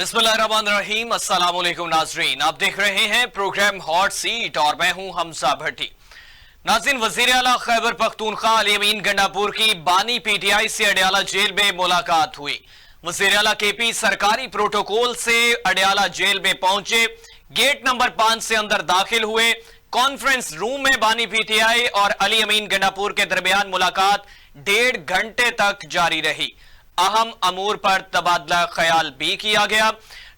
बिस्मिल्लाहिर्रहमानिर्रहीम, अस्सलाम वालेकुम नाजरीन। आप देख रहे हैं प्रोग्राम हॉट सीट और मैं हूं हमजा भट्टी। नाज़रीन, वज़ीर आला खैबर पख्तूनख्वा अली अमीन गंडापुर की बानी पीटीआई से अडयाला जेल में मुलाकात हुई। वज़ीर आला केपी सरकारी प्रोटोकॉल से अडयाला जेल में पहुंचे, गेट नंबर 5 से अंदर दाखिल हुए। कॉन्फ्रेंस रूम में बानी पीटीआई और अली अमीन गंडापुर के दरमियान मुलाकात 1.5 घंटे तक जारी रही। अहम अमूर पर तबादला ख्याल भी किया गया।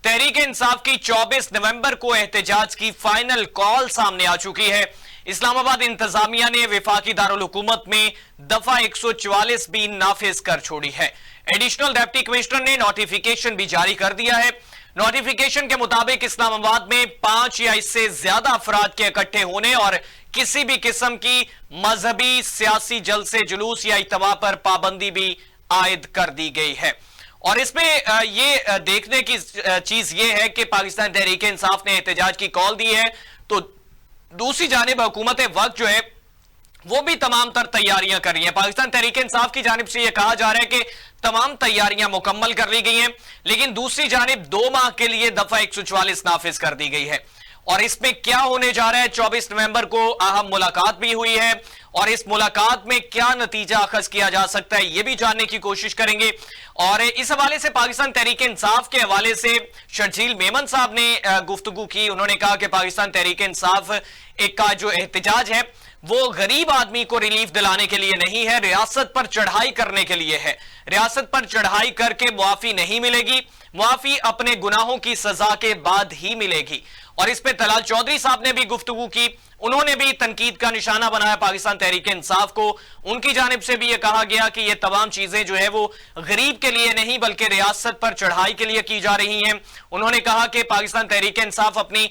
तहरीक इंसाफ की 24 नवंबर को एहतजाज की फाइनल कॉल सामने आ चुकी है। इस्लामाबाद इंतजामिया ने विफाकी दारुल हुकूमत में दफा 144 भी नाफिज कर छोड़ी है। एडिशनल डिप्टी कमिश्नर ने नोटिफिकेशन भी जारी कर दिया है। नोटिफिकेशन के मुताबिक इस्लामाबाद में 5 या इससे ज्यादा अफराद के इकट्ठे होने और किसी भी किस्म की मजहबी, सियासी जलसे जुलूस या इज्तिमा पर पाबंदी भी आयद कर दी गई है। और इसमें ये देखने की चीज ये है कि पाकिस्तान तहरीक इंसाफ ने एहतजाज की कॉल दी है, तो दूसरी जानिब हुकूमत वक्त जो है वो भी तमाम तर तैयारियां कर रही है। पाकिस्तान तहरीक इंसाफ की जानिब से यह कहा जा रहा है कि तमाम तैयारियां मुकम्मल कर ली गई हैं, लेकिन दूसरी जानिब 2 माह के लिए दफा 144 नाफिज कर दी गई है। और इसमें क्या होने जा रहा है, 24 नवंबर को अहम मुलाकात भी हुई है और इस मुलाकात में क्या नतीजा अखज किया जा सकता है, यह भी जानने की कोशिश करेंगे। और इस हवाले से पाकिस्तान तहरीक इंसाफ के हवाले से शर्जील मेमन साहब ने गुफ्तगू की। उन्होंने कहा कि पाकिस्तान तहरीक इंसाफ एक का जो एहतजाज है वो गरीब आदमी को रिलीफ दिलाने के लिए नहीं है, रियासत पर चढ़ाई करने के लिए है। रियासत पर चढ़ाई करके मुआफी नहीं मिलेगी, मुआफी अपने गुनाहों की सजा के बाद ही मिलेगी। और इस पे तलाल चौधरी साहब ने भी गुफ्तगू की। उन्होंने भी तनकीद का निशाना बनाया पाकिस्तान तहरीक इंसाफ को। उनकी जानिब से भी यह कहा गया कि यह तमाम चीजें जो है वो गरीब के लिए नहीं बल्कि रियासत पर चढ़ाई के लिए की जा रही हैं। उन्होंने कहा कि पाकिस्तान तहरीक इंसाफ अपनी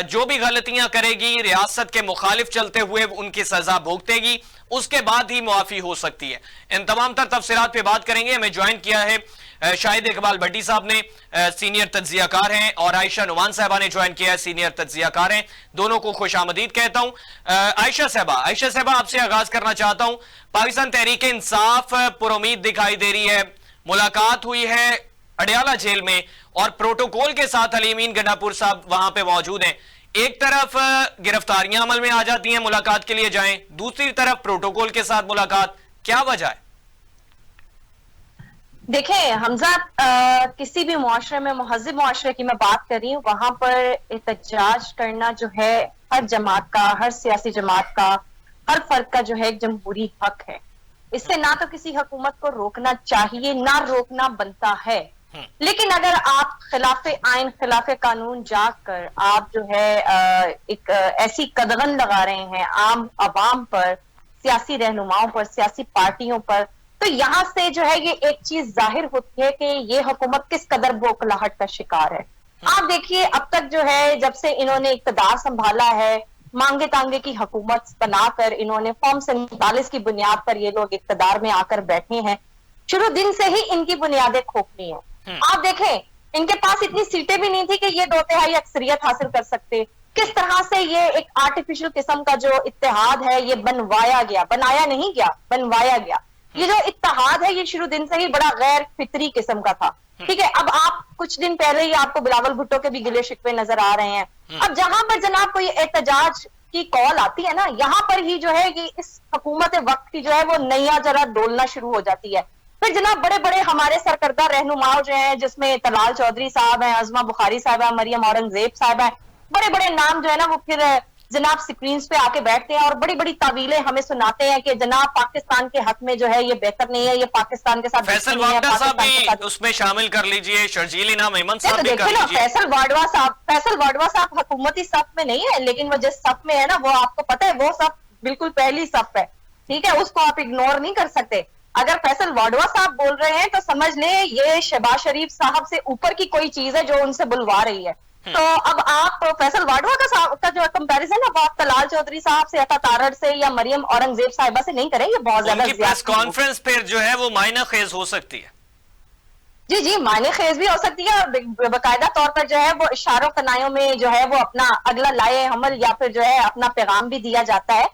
जो भी गलतियां करेगी, रियासत के मुखालिफ चलते हुए उनकी सजा भुगतेगी, उसके बाद ही मुआफी हो सकती है। इन तमाम तर तफसीरात पे बात करेंगे। हमें ज्वाइन किया है शाहिद इकबाल भट्टी साहब ने, सीनियर तज्जियाकार हैं, और आयशा नुमान साहबा ने ज्वाइन किया है, सीनियर तज्जियाकार हैं। दोनों को खुशामदीद कहता हूं। आयशा साहबा आपसे आगाज करना चाहता हूं। पाकिस्तान तहरीक इंसाफ पुरुमीद दिखाई दे रही है, मुलाकात हुई है अडयाला जेल में और प्रोटोकॉल के साथ अली अमीन गंडापुर साहब वहां पे मौजूद हैं। एक तरफ गिरफ्तारियां अमल में आ जाती हैं, मुलाकात के लिए जाएं, दूसरी तरफ प्रोटोकॉल के साथ मुलाकात, क्या वजह है? देखिए हमजा, किसी भी मुआशरे में, महज़िब मुआशरे की मैं बात कर रही हूँ, वहां पर एहतजाज करना जो है हर जमात का, हर सियासी जमात का, हर फर्द का जो है एक जमहूरी हक है। इससे ना तो किसी हुकूमत को रोकना चाहिए, ना रोकना बनता है। लेकिन अगर आप खिलाफ आइन, खिलाफ कानून जाकर आप जो है एक ऐसी कदगन लगा रहे हैं आम अवाम पर, सियासी रहनुमाओं पर, सियासी पार्टियों पर, तो यहां से जो है ये एक चीज जाहिर होती है कि ये हुकूमत किस कदर बौखलाहट का शिकार है। आप देखिए, अब तक जो है जब से इन्होंने इक़्तिदार संभाला है, मांगे तांगे की हुकूमत बनाकर इन्होंने फॉर्म 47 की बुनियाद पर ये लोग इक़्तिदार में आकर बैठे हैं। शुरू दिन से ही इनकी बुनियादें खोखली हैं। आप देखें, इनके पास इतनी सीटें भी नहीं थी कि ये 2/3 अक्सरियत हासिल कर सकते। किस तरह से ये एक आर्टिफिशियल किस्म का जो इत्तेहाद है ये बनवाया गया, बनाया नहीं गया, बनवाया गया। ये जो इत्तेहाद है ये शुरू दिन से ही बड़ा गैर फितरी किस्म का था। ठीक है, अब आप कुछ दिन पहले ही आपको बिलावल भुट्टो के भी गिले शिकवे नजर आ रहे हैं। अब जहां पर जनाब कोई एहतजाज की कॉल आती है ना, यहां पर ही जो है कि इस हुकूमत वक्त की जो है वो नैया जरा डोलना शुरू हो जाती है। फिर जनाब बड़े बड़े हमारे सरकर्दा रहनुमाओं जो हैं, जिसमें तलाल चौधरी साहब हैं, अजमा बुखारी साहब है, मरियम औरंगजेब साहब है, बड़े बड़े नाम जो है ना वो फिर जनाब स्क्रीन पे आके बैठते हैं और बड़ी बड़ी तावीलें हमें सुनाते हैं कि जनाब पाकिस्तान के हक में जो है ये बेहतर नहीं है, ये पाकिस्तान के साथ फैसल वाडवा साहब भी उसमें शामिल कर लीजिए, शर्जील इनाम मेमन साहब भी कर लीजिए। फैसल वाडवा साहब हुकूमती सफ में नहीं है, लेकिन वो जिस सफ में है ना, वो आपको पता है वो सफ बिल्कुल पहली सफ है। ठीक है, उसको आप इग्नोर नहीं कर सकते। अगर फैसल वाडवा साहब बोल रहे हैं तो समझ लें ये शहबाज शरीफ साहब से ऊपर की कोई चीज है जो उनसे बुलवा रही है। तो अब आप फैसल वाडवा का जो कंपैरिजन है वो आप तलाल चौधरी साहब से, अता तारड़ से या मरियम औरंगजेब साहिबा से नहीं करेंगे। बहुत ज्यादा प्रेस कॉन्फ्रेंस फिर जो है वो मायना खेज हो सकती है। जी, मायने खेज भी हो सकती है और बाकायदा तौर पर जो है वो इशारों कनायों में जो है वो अपना अगला लाए हमल या फिर जो है अपना पैगाम भी दिया जाता है।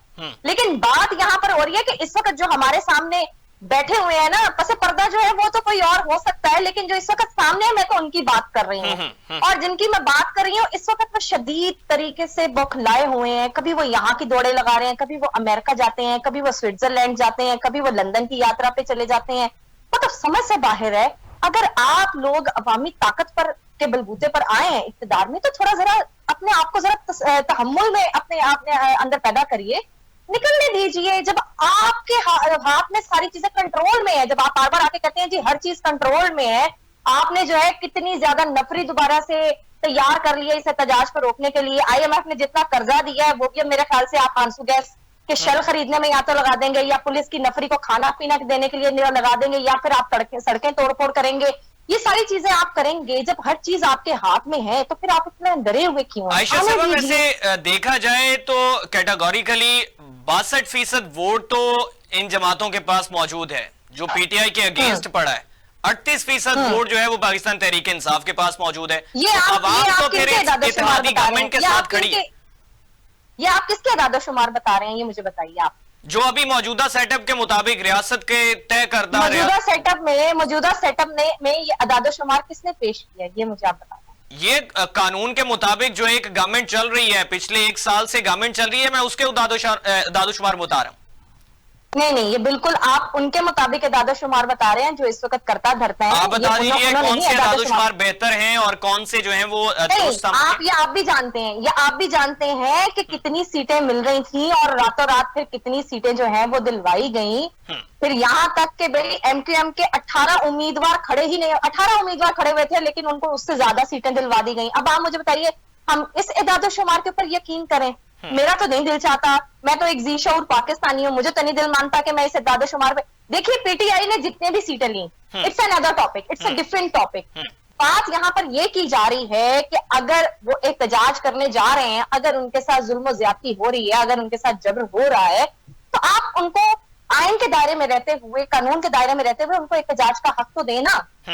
लेकिन बात यहाँ पर हो रही है कि इस वक्त जो हमारे सामने बैठे हुए हैं ना, पसे पर्दा जो है वो तो कोई और हो सकता है, लेकिन जो इस वक्त सामने है मैं तो उनकी बात कर रही हूँ। और जिनकी मैं बात कर रही हूँ इस वक्त वो शदीद तरीके से बौखलाए हुए हैं। कभी वो यहाँ की दौड़े लगा रहे हैं, कभी वो अमेरिका जाते हैं, कभी वो स्विट्जरलैंड जाते हैं, कभी वो लंदन की यात्रा पे चले जाते हैं। मतलब समझ से बाहर है। अगर आप लोग अवामी ताकत पर के बलबूते पर आए हैं इक्तदार में, तो थोड़ा जरा अपने आप को जरा तहम्मुल में अपने अंदर पैदा करिए, निकलने दीजिए। जब आपके हाथ में सारी चीजें कंट्रोल में है, जब आप बार बार आके कहते हैं जी हर चीज कंट्रोल में है, आपने जो है कितनी ज्यादा नफरी दोबारा से तैयार कर लिया इस एहतजाज को रोकने के लिए। IMF ने जितना कर्जा दिया है वो भी मेरे ख्याल से आप आंसू गैस के शेल खरीदने में या तो लगा देंगे, या पुलिस की नफरी को खाना पीना देने के लिए लगा देंगे, या फिर आप सड़कें तोड़फोड़ करेंगे। ये सारी चीजें आप करेंगे। जब हर चीज आपके हाथ में है तो फिर आप इतने डरे हुए क्यों? आयशा साहब, वैसे देखा जाए तो कैटेगोरिकली 62% वोट तो इन जमातों के पास मौजूद है जो PTI के अगेंस्ट पड़ा है। 38% वोट जो है वो पाकिस्तान तहरीक इंसाफ के पास मौजूद है। आवाम तो फिर इत्तेहादी गवर्नमेंट के साथ खड़ी है। ये आप किसके अदादोशुमार बता रहे हैं, ये मुझे बताइए आप। जो अभी मौजूदा सेटअप के मुताबिक रियासत के तय करदा मौजूदा सेटअप में ये अदादोशुमार किसने पेश किया है, ये मुझे आप बताएं। ये कानून के मुताबिक जो एक गवर्नमेंट चल रही है, पिछले 1 साल से गवर्नमेंट चल रही है, मैं उसके अदादोशुमार बता रहा हूं। नहीं, ये बिल्कुल आप उनके मुताबिक अदादोशुमार बता रहे हैं जो इस वक्त करता धरता है। आप बता दीजिए कौन से अदादोशुमार बेहतर हैं और कौन से जो हैं वो आप भी जानते हैं, या आप भी जानते हैं कि कितनी सीटें मिल रही थी और रातों रात फिर कितनी सीटें जो हैं वो दिलवाई गई। फिर यहाँ तक के भाई MQM के 18 उम्मीदवार खड़े ही नहीं, 18 उम्मीदवार खड़े हुए थे लेकिन उनको उससे ज्यादा सीटें दिलवा दी गई। अब आप मुझे बताइए हम इस अदादोशुमार के ऊपर यकीन करें? मेरा तो नहीं दिल चाहता। मैं तो एक जीशऊर पाकिस्तानी हूँ, मुझे तो नहीं दिल मानता कि मैं इस अदादोशुमार पे। देखिए PTI ने जितने भी सीटें ली, it's another topic, it's a different topic. बात यहाँ पर यह की जा रही है कि अगर वो एहतजाज करने जा रहे हैं, अगर उनके साथ जुल्म ज्यादती हो रही है, अगर उनके साथ जबर हो रहा है, तो आप उनको आइन के दायरे में रहते हुए, कानून के दायरे में रहते हुए उनको एहतजाज का हक तो देना।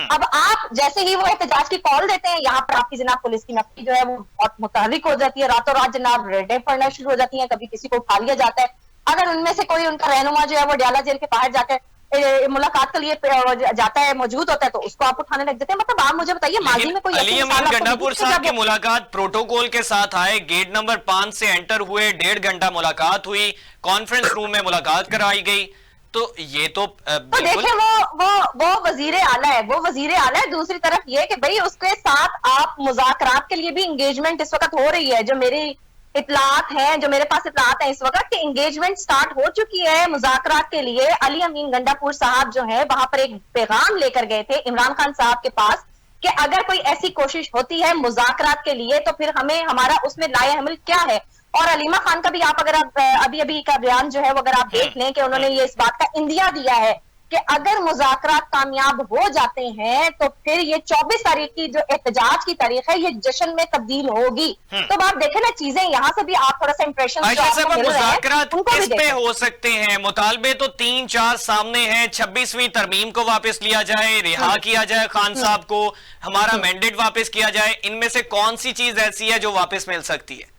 अब आप जैसे ही वो एहतजाज की कॉल देते हैं, यहाँ पर आपकी जनाब पुलिस की नफरी जो है वो बहुत मुतहरिक हो जाती है, रातों रात जनाब रेडें पड़ना शुरू हो जाती हैं, कभी किसी को उठा लिया जाता है। अगर उनमें से कोई उनका रहनुमा जो है वो डाला जेल के बाहर जाकर मुलाकात के लिए जाता है, मौजूद होता है, तो उसको आप उठाने लग जाते हैं। मतलब आप मुझे बताइए माजी में कोई अली अमीन गंडापुर साहब की मुलाकात प्रोटोकॉल के साथ आए, गेट नंबर 5 से एंटर हुए, 1.5 घंटा मुलाकात हुई, कॉन्फ्रेंस रूम में मुलाकात कराई गई, तो ये तो देखिए वो वजीर आला है, वो वजीर आला है। दूसरी तरफ ये कि भाई उसके साथ आप मुज़ाकरात के लिए भी एंगेजमेंट इस वक्त हो रही है। जो मेरी इतलात हैं, जो मेरे पास इतलात हैं इस वक्त कि एंगेजमेंट स्टार्ट हो चुकी है मुज़ाकरात के लिए। अली अमीन गंडापुर साहब जो है वहां पर एक पैगाम लेकर गए थे इमरान खान साहब के पास कि अगर कोई ऐसी कोशिश होती है मुज़ाकरात के लिए तो फिर हमें हमारा उसमें लाए अमल क्या है। और अलीमा खान का भी आप अगर आप अभी का बयान जो है वो अगर आप देख लें कि उन्होंने ये इस बात का इंदिया दिया है कि अगर मुज़ाकरात कामयाब हो जाते हैं तो फिर ये 24 तारीख की जो एहतजाज की तारीख है ये जश्न में तब्दील होगी। तो आप देखें ना चीजें यहाँ से भी आप थोड़ा सा इंप्रेशन मुज़ाकरात किस पे हो सकते हैं? मुतालबे तो 3-4 सामने हैं। 26वीं तरमीम को वापस लिया जाए, रिहा किया जाए खान साहब को, हमारा मैंडेट वापस किया जाए, इनमें से कौन सी चीज ऐसी है जो वापस मिल सकती है?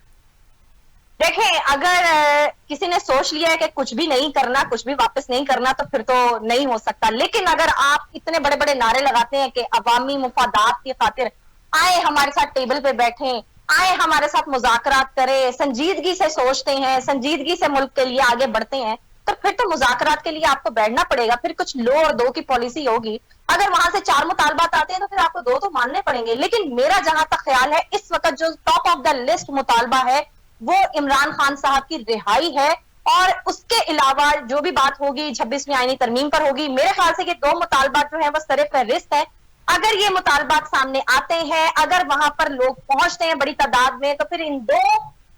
देखें, अगर किसी ने सोच लिया है कि कुछ भी नहीं करना, कुछ भी वापस नहीं करना, तो फिर तो नहीं हो सकता। लेकिन अगर आप इतने बड़े बड़े नारे लगाते हैं कि अवामी मुफादात की खातिर आए हमारे साथ टेबल पे बैठे, आए हमारे साथ मुज़ाकरात करें, संजीदगी से सोचते हैं, संजीदगी से मुल्क के लिए आगे बढ़ते हैं, तो फिर तो मुज़ाकरात के लिए आपको बैठना पड़ेगा। फिर कुछ लो और दो की पॉलिसी होगी। अगर वहां से 4 मुतालबात आते हैं तो फिर आपको 2 तो मानने पड़ेंगे। लेकिन मेरा जहां तक ख्याल है इस वक्त जो टॉप ऑफ द लिस्ट मुतालबा है वो इमरान खान साहब की रिहाई है। और उसके अलावा जो भी बात होगी 26वीं आईनी तरमीम पर होगी। मेरे ख्याल से कि 2 मुतालबात जो है वो सरे फहरिस्त है। अगर ये मुतालबात सामने आते हैं, अगर वहां पर लोग पहुंचते हैं बड़ी तादाद में, तो फिर इन 2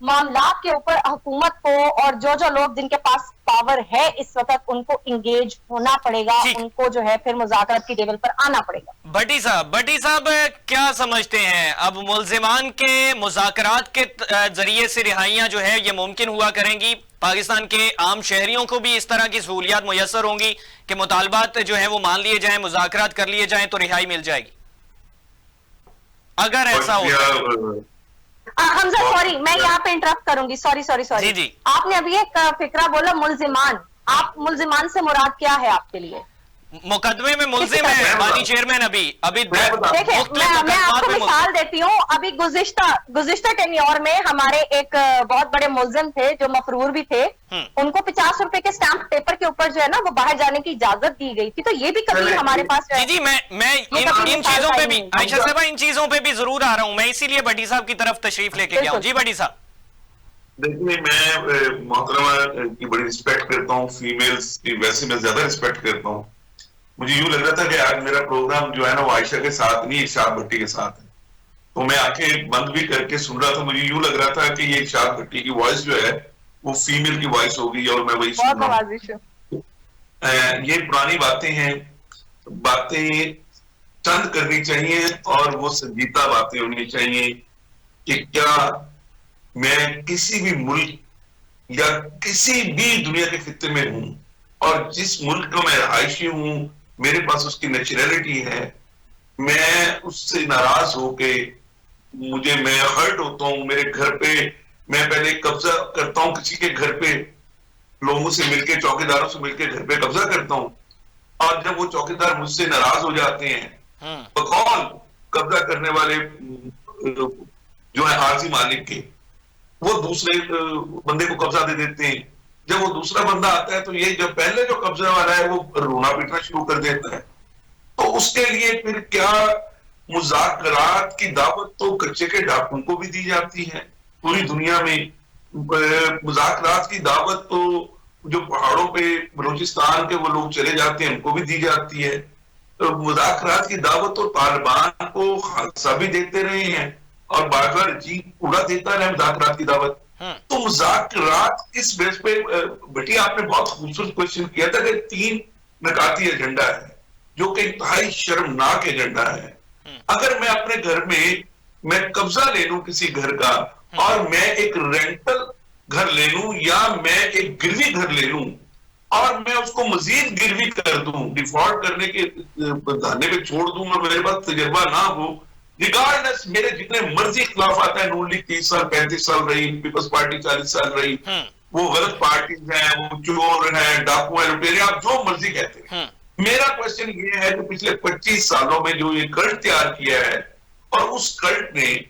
मामलात के ऊपर हुकूमत को और जो लोग जिनके पास पावर है इस वक्त उनको इंगेज होना पड़ेगा, उनको जो है फिर मुज़ाकरात की टेबल पर आना पड़ेगा। भट्टी साहब क्या समझते हैं अब मुल्जिमान के मुज़ाकरात के जरिए से रिहाइयां जो है ये मुमकिन हुआ करेंगी? पाकिस्तान के आम शहरियों को भी इस तरह की सहूलियात मुयस्सर होंगी कि मुतालबात जो है वो मान लिए जाएं, मुज़ाकरात कर लिए जाएं तो रिहाई मिल जाएगी? अगर ऐसा हो हमजा, सॉरी मैं यहाँ पे इंटरप्ट करूंगी, सॉरी। जी। आपने अभी एक फिक्रा बोला मुल्जिमान। आप मुल्जिमान से मुराद क्या है आपके लिए? मुकदमे में मुलजिम है बानी चेयरमैन अभी देखिए, मैं आपको मिसाल देती हूँ। अभी गुज़िश्ता टेन्योर में हमारे एक बहुत बड़े मुल्जिम थे जो मफरूर भी थे, उनको 50 रुपए के स्टैंप पेपर के ऊपर जो है ना वो बाहर जाने की इजाजत दी गई थी। तो ये भी कभी हमारे पास जी मैं इन चीजों पे भी आयशा साहब इन चीजों पे भी जरूर आ रहा हूँ मैं, इसीलिए भट्टी साहब की तरफ तशरीफ लेके गया हूँ। जी भट्टी साहब। देखिए, मैं मोहतरमा की बड़ी रिस्पेक्ट करता हूँ, फीमेल्स की वैसे मैं ज्यादा रिस्पेक्ट करता हूँ। मुझे यूं लग रहा था कि आज मेरा प्रोग्राम जो है ना वो आयशा के साथ नहीं, इरशाद भट्टी के साथ है। तो मैं आंखें बंद भी करके सुन रहा था, मुझे यूं लग रहा था कि ये इरशाद भट्टी की वॉइस जो है वो फीमेल की वॉइस होगी और मैं वही सुन रहा हूं। ये पुरानी बातें हैं, बातें चंद करनी चाहिए और वो संजीदा बातें होनी चाहिए कि क्या मैं किसी भी मुल्क या किसी भी दुनिया के खित्ते में हूं और जिस मुल्क का मैं रहायशी हूं, मेरे पास उसकी नेचुरलिटी है, मैं उससे नाराज होके मैं हर्ट होता हूं। मेरे घर पे मैं पहले कब्जा करता हूं, किसी के घर पे लोगों से मिलके, चौकीदारों से मिलके घर पे कब्जा करता हूं और जब वो चौकीदार मुझसे नाराज हो जाते हैं तो कौन कब्जा करने वाले जो है आरजी मालिक के, वो दूसरे बंदे को कब्जा दे देते हैं। जब वो दूसरा बंदा आता है तो ये जो पहले जो कब्जा वाला है वो रोना पीटना शुरू कर देता है। तो उसके लिए फिर क्या मुज़ाकरात की दावत तो कच्चे के डाकुओं को भी दी जाती है पूरी दुनिया में। मुज़ाकरात की दावत तो जो पहाड़ों पे बलूचिस्तान के वो लोग चले जाते हैं उनको भी दी जाती है। तो मुज़ाकरात की दावत तो तालिबान को खालसा भी देते रहे हैं और बार-बार जी पूरा देता रहे मुज़ाकरात की दावत। तो मुज़ाकरात किस बेस पे? बेटी आपने बहुत खूबसूरत क्वेश्चन किया था कि 3 नकाती एजेंडा है जो कि इंतहाई शर्मनाक एजेंडा है। अगर मैं अपने घर में मैं कब्जा ले लूं किसी घर का और मैं एक रेंटल घर ले लूं या मैं एक गिरवी घर ले लूं और मैं उसको मजीद गिरवी कर दूं, डिफॉल्ट करने के बहाने पे छोड़ दूं और मेरे पास तजर्बा ना हो, रिगार्डलेस मेरे जितने मर्जी खिलाफ आता है, नून लीग 30 साल 35 साल रही, पीपल्स पार्टी 40 साल रही, वो गलत पार्टीज हैं, वो चोर हैं, डाकू हैं, लुटेरे, आप जो मर्जी कहते हैं। मेरा क्वेश्चन ये है कि पिछले 25 सालों में जो ये कल्ट तैयार किया है और उस कल्ट ने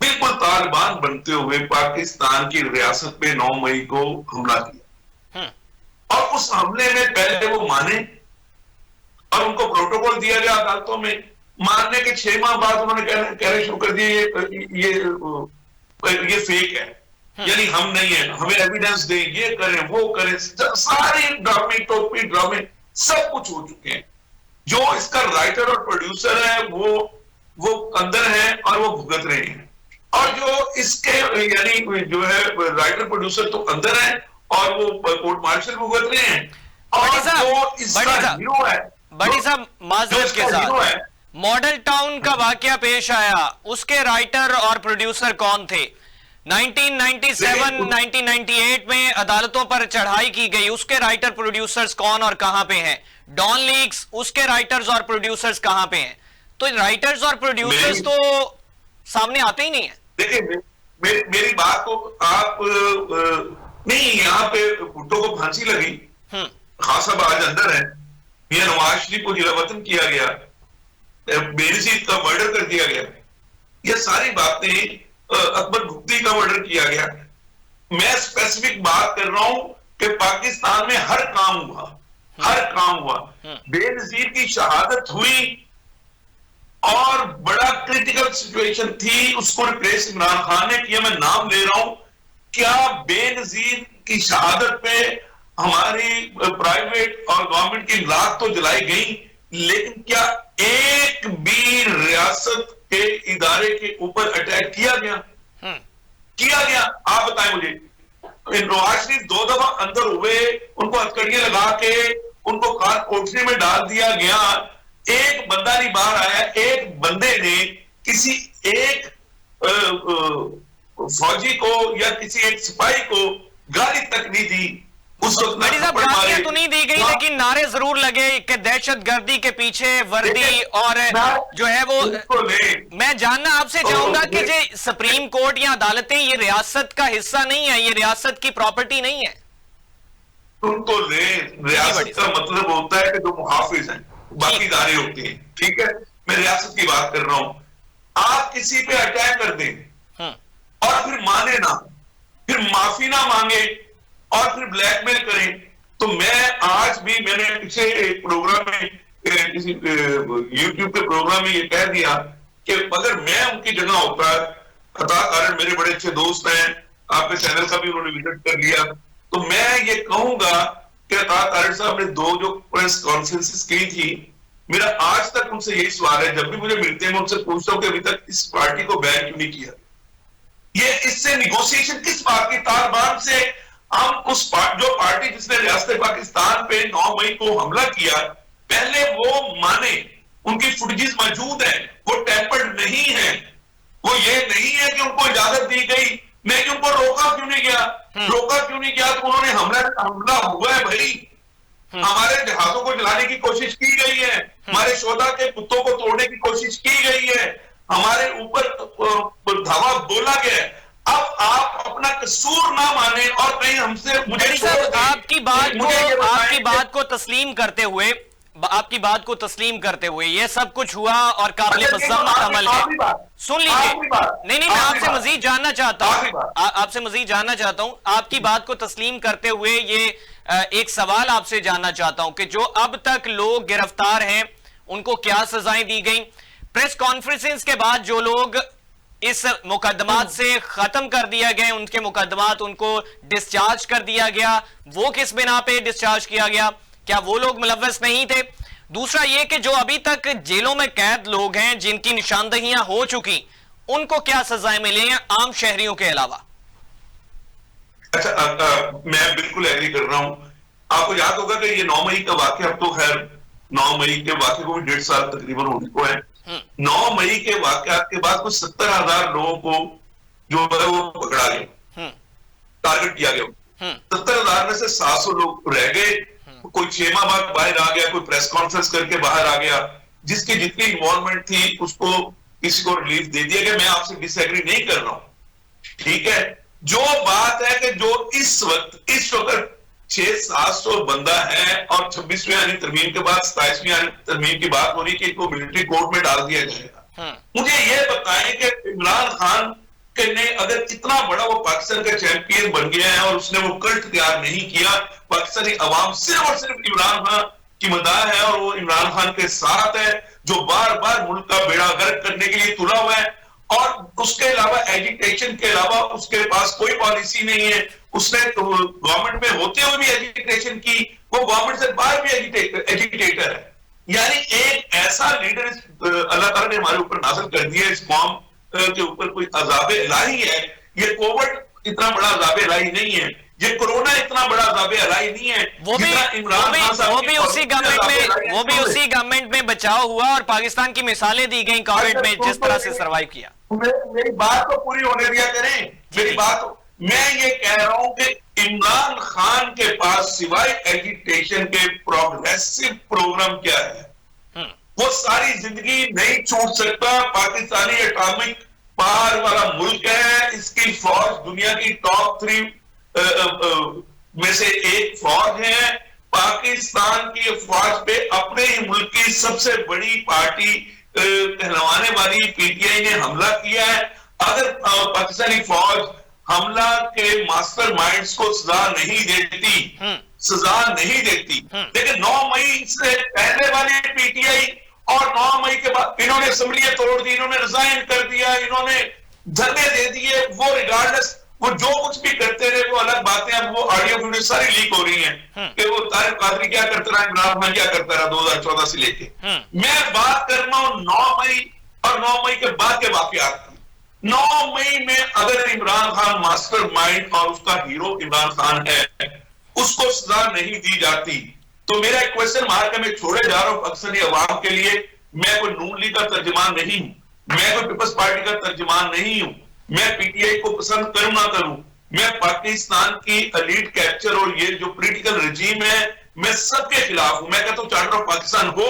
बिल्कुल तालिबान बनते हुए पाकिस्तान की रियासत पे 9 मई को हमला किया और उस हमले में पहले वो माने और उनको प्रोटोकॉल दिया गया अदालतों में। मानने के 6 माह बाद उन्होंने कहने शुरू कर दिए ये फेक है, यानी हम नहीं है, हमें एविडेंस दें, ये करें वो करें, सारे ड्रामे टोपी ड्रामे सब कुछ हो चुके हैं। जो इसका राइटर और प्रोड्यूसर है वो अंदर है और वो भुगत रहे हैं, और जो इसके यानी जो है राइटर प्रोड्यूसर तो अंदर है और वो कोर्ट मार्शल भुगत रहे हैं, और जो इसका हीरो है, बड़ी साहब माजरत के साथ मॉडल टाउन का वाकया पेश आया, उसके राइटर और प्रोड्यूसर कौन थे? 1997 1998 में अदालतों पर चढ़ाई की गई, उसके राइटर प्रोड्यूसर्स कौन और कहां पे हैं? डॉन लीग्स, उसके राइटर्स और प्रोड्यूसर्स कहां पे हैं? तो राइटर्स और प्रोड्यूसर्स तो सामने आते ही नहीं है। देखिए मेरी बात को आप नहीं, यहाँ पे भुट्टो को फांसी लगी, खान साहब आज अंदर है, मियां नवाज शरीफ को जिला वतन किया गया, बेनजीर का मर्डर कर दिया गया, ये सारी बातें अकबर भुट्टी का मर्डर किया गया। मैं स्पेसिफिक बात कर रहा हूं कि पाकिस्तान में हर काम हुआ, बेनजीर की शहादत हुई और बड़ा क्रिटिकल सिचुएशन थी, उसको रिप्लेस इमरान खान ने किया, मैं नाम ले रहा हूं। क्या बेनजीर की शहादत पे हमारी प्राइवेट और गवर्नमेंट की लाख तो जलाई गई, लेकिन क्या एक भी रियासत के इदारे के ऊपर अटैक किया गया? आप बताएं मुझे। नवाज शरीफ 2 दफा अंदर हुए, उनको हथकड़ियां लगा के उनको कार कोठरी में डाल दिया गया, एक बंदा नहीं बाहर आया, एक बंदे ने किसी एक फौजी को या किसी एक सिपाही को गाली तक नहीं दी। उस वक्त गालियां तो नहीं दी गई, लेकिन नारे जरूर लगे कि दहशतगर्दी के पीछे वर्दी और जो है वो। मैं जानना आपसे चाहूंगा कि जो सुप्रीम कोर्ट या अदालतें ये रियासत का हिस्सा नहीं है, ये रियासत की प्रॉपर्टी नहीं है। सुन तो ले, रियासत का मतलब होता है कि जो मुहाफिज हैं बाकी इदारे होते हैं, ठीक है, मैं रियासत की बात कर रहा हूं। आप किसी पे अटैक कर दें और फिर माने ना, फिर माफी ना मांगे और फिर ब्लैकमेल करें, तो मैं आज भी, मैंने पीछे एक प्रोग्राम में, किसी यूट्यूब के प्रोग्राम में ये कह दिया कि अगर मैं उनकी जगह होता, अता कारण मेरे बड़े अच्छे दोस्त हैं, आपके चैनल का भी उन्होंने विजिट कर लिया, तो मैं ये कहूंगा कि अता कारण साहब ने 2 जो प्रेस कॉन्फ्रेंसेस की थी, मेरा आज तक उनसे यही सवाल है, जब भी मुझे मिलते हैं मैं उनसे पूछता हूं कि अभी तक इस पार्टी को बैन क्यों नहीं किया। ये इससे निगोशिएशन किस बात की, तालिबान से हम उस जो पार्टी जिसने रियासत पाकिस्तान पे 9 मई को हमला किया, पहले वो माने, उनकी फुटेजेस मौजूद है, वो टेम्पर्ड नहीं है, वो ये नहीं है कि उनको इजाजत दी गई, नहीं उनको रोका क्यों नहीं गया, रोका क्यों नहीं गया, तो उन्होंने हमला हुआ है भाई, हमारे जहाजों को जलाने की कोशिश की गई है, हमारे शोधा के कुत्तों को तोड़ने की कोशिश की गई है, हमारे ऊपर धावा बोला गया है। अब आप अपना कसूर ना माने और कहीं हमसे, मुझे आपकी बात को तस्लीम करते हुए, आपकी बात को तस्लीम करते हुए ये सब कुछ हुआ और काबिल मज़म्मत अमल है, सुन लीजिए, नहीं मैं आपसे मजीद जानना चाहता हूं, आपसे मजीद जानना चाहता हूं, आपकी बात को तस्लीम करते हुए ये एक सवाल आपसे जानना चाहता हूं कि जो अब तक लोग गिरफ्तार हैं उनको क्या सजाएं दी गई, प्रेस कॉन्फ्रेंस के बाद जो लोग इस मुकदमात से खत्म कर दिया गए, उनके मुकदमात उनको डिस्चार्ज कर दिया गया, वो किस बिना पे डिस्चार्ज किया गया, क्या वो लोग मुलव्वस नहीं थे? दूसरा ये कि जो अभी तक जेलों में कैद लोग हैं जिनकी निशानदहियां हो चुकी, उनको क्या सजाएं मिली हैं आम शहरियों के अलावा? अच्छा, मैं बिल्कुल एग्री कर रहा हूं। आपको याद होगा कि ये 9 मई का वाकया, अब तो खैर 9 मई के वाकये को भी 1.5 साल तकरीबन होने को है। 9 मई के वाकयात के बाद कुछ 70,000 लोगों को जो है वो पकड़ा गया, टारगेट किया गया। 70,000 में से 700 लोग रह गए, कोई 6 माह बाद बाहर आ गया, कोई प्रेस कॉन्फ्रेंस करके बाहर आ गया, जिसकी जितनी इन्वॉल्वमेंट थी उसको किसी को रिलीफ दे दिया गया। मैं आपसे डिसएग्री नहीं कर रहा हूं, ठीक है। जो बात है कि जो इस वक्त 600-700 बंदा है और 26वीं आईनी तरमीम के बाद 27वीं आईनी तरमीम की बात हो रही कि इनको मिलिट्री कोर्ट में डाल दिया जाएगा। मुझे यह बताएं कि इमरान खान के ने अगर इतना बड़ा वो पाकिस्तान का चैंपियन बन गया है और उसने वो कल्ट तैयार नहीं किया, पाकिस्तानी अवाम सिर्फ और सिर्फ इमरान खान की मदाह है और वो इमरान खान के साथ है, जो बार बार मुल्क का बेड़ा गर्क करने के लिए तुला हुआ है, और उसके अलावा एजिटेशन के अलावा उसके पास कोई पॉलिसी नहीं है। उसने तो गवर्नमेंट में होते हुए भी एजिटेशन की, वो गवर्नमेंट से बाहर भी एजिटेटर है। यानी एक ऐसा लीडर अल्लाह ताला ने हमारे ऊपर नाज़िल कर दिया, इस कौम के ऊपर कोई अज़ाब इलाही है। ये कोविड इतना बड़ा अज़ाब इलाही नहीं है, ये कोरोना इतना बड़ा अज़ाब इलाही नहीं है। वो भी उसी गवर्नमेंट में बचाव हुआ और पाकिस्तान की मिसालें दी गई कोविड में जिस तरह से सर्वाइव किया। मेरी बात को पूरी होने दिया करें, मेरी बात। मैं ये कह रहा हूं कि इमरान खान के पास सिवाय एजिटेशन के प्रोग्रेसिव प्रोग्राम क्या है? वो सारी जिंदगी नहीं छूट सकता। पाकिस्तानी एटॉमिक पावर वाला मुल्क है, इसकी फौज दुनिया की टॉप 3 में से एक फौज है। पाकिस्तान की फौज पे अपने ही मुल्क की सबसे बड़ी पार्टी कहलवाने वाली पीटीआई ने हमला किया है। अगर पाकिस्तानी फौज हमला के मास्टर माइंड्स को सजा नहीं देती, लेकिन 9 मई से पहले वाली पीटीआई और 9 मई के बाद इन्होंने असेंबलियां तोड़ दी, इन्होंने रिजाइन कर दिया, इन्होंने धरने दे दिए। वो रिगार्डलेस वो जो कुछ भी करते रहे वो अलग बातें, अब वो ऑडियो वीडियो सारी लीक हो रही हैं कि वो तारिक कादरी क्या करता रहा, इमरान खान क्या करता रहा 2014 से लेके। मैं बात कर रहा हूं 9 मई और 9 मई के बाद के वाकयात की। 9 मई में अगर इमरान खान मास्टर माइंड और उसका हीरो इमरान खान है, उसको सजा नहीं दी जाती, तो मेरा एक क्वेश्चन मार्क में छोड़े जा रहा हूं पाकिस्तानी अवाम के लिए। मैं कोई नून लीग का तर्जुमान नहीं हूं, मैं कोई पीपल्स पार्टी का तर्जुमान नहीं हूं, मैं पीटीआई को पसंद करूं ना करूं, मैं पाकिस्तान की एलीट कैप्चर और ये जो पॉलिटिकल रजीम है, मैं सबके खिलाफ हूं। मैं कहता हूं चार्टर ऑफ पाकिस्तान हो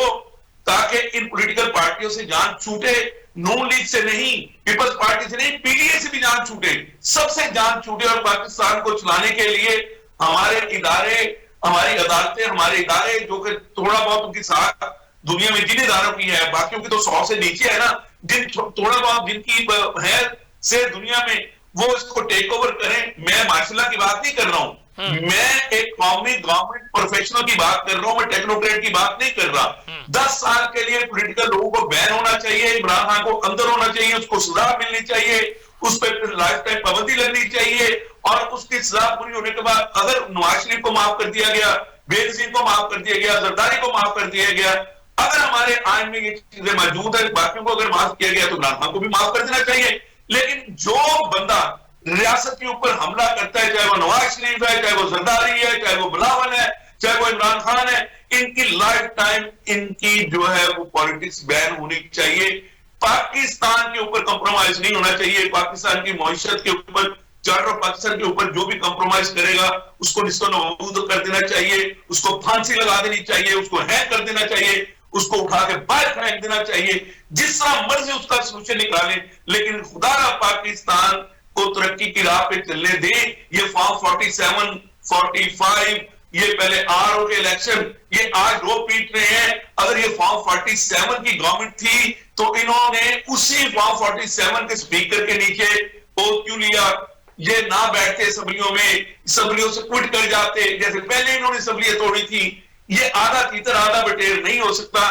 ताकि इन पॉलिटिकल पार्टियों से जान छूटे, नून लीग से नहीं, पीपल्स पार्टी से नहीं, पीडीए से भी जान छूटे, सबसे जान छूटे और पाकिस्तान को चलाने के लिए हमारे इदारे हमारी अदालतें, हमारे इदारे जो कि थोड़ा बहुत उनकी साथ दुनिया में जिन इदारों की है, बाकियों की तो 100 से नीचे है ना, जिन थोड़ा बहुत जिनकी है से दुनिया में, वो इसको टेक ओवर करें। मैं मार्शल की बात नहीं कर रहा हूं, मैं एक कौमी गवर्नमेंट प्रोफेशनल की बात कर रहा हूं, मैं टेक्नोक्रेट की बात नहीं कर रहा। 10 साल के लिए पॉलिटिकल लोगों को बैन होना चाहिए, इमरान खान को अंदर होना चाहिए, उसको सजा मिलनी चाहिए, उस पर फिर लाइफ टाइम पाबंदी लगनी चाहिए, और उसकी सजा पूरी होने के बाद अगर नवाज शरीफ को माफ कर दिया गया, बेनजीर को माफ कर दिया गया, जरदारी को माफ कर दिया गया, अगर हमारे आइन में ये चीजें मौजूद है, बाकियों को अगर माफ किया गया तो इमरान खान को भी माफ कर देना चाहिए। लेकिन जो बंदा रियासत के ऊपर हमला करता है, चाहे वो नवाज शरीफ है, चाहे वो जरदारी है, चाहे वो बिलावल है, चाहे वो इमरान खान है, इनकी लाइफ टाइम इनकी जो है वो पॉलिटिक्स बैन होनी चाहिए। पाकिस्तान के ऊपर कंप्रोमाइज नहीं होना चाहिए। पाकिस्तान की मईशत के ऊपर, चार्टर ऑफ पाकिस्तान के ऊपर जो भी कंप्रोमाइज करेगा उसको निस्तनाबूद कर देना चाहिए, उसको फांसी लगा देनी चाहिए, उसको हैक कर देना चाहिए, उसको उठा के बाहर फेंक देना चाहिए, जिस तरह मर्जी उसका सोल्यूशन निकालें, लेकिन खुदा पाकिस्तान को तरक्की की राह पे चलने दे। ये फॉर्म 47, 45, ये पहले आरओ के इलेक्शन, ये आज रो पीट रहे हैं। अगर ये फॉर्म 47 की गवर्नमेंट थी तो इन्होंने उसी फॉर्म 47 के स्पीकर के नीचे ओथ क्यों लिया? ये ना बैठते असम्बलियों में, असम्बलियों से क्विट कर जाते, जैसे पहले इन्होंने असम्बलियां तोड़ी थी। ये आधा तीतर आधा बटेर नहीं हो सकता।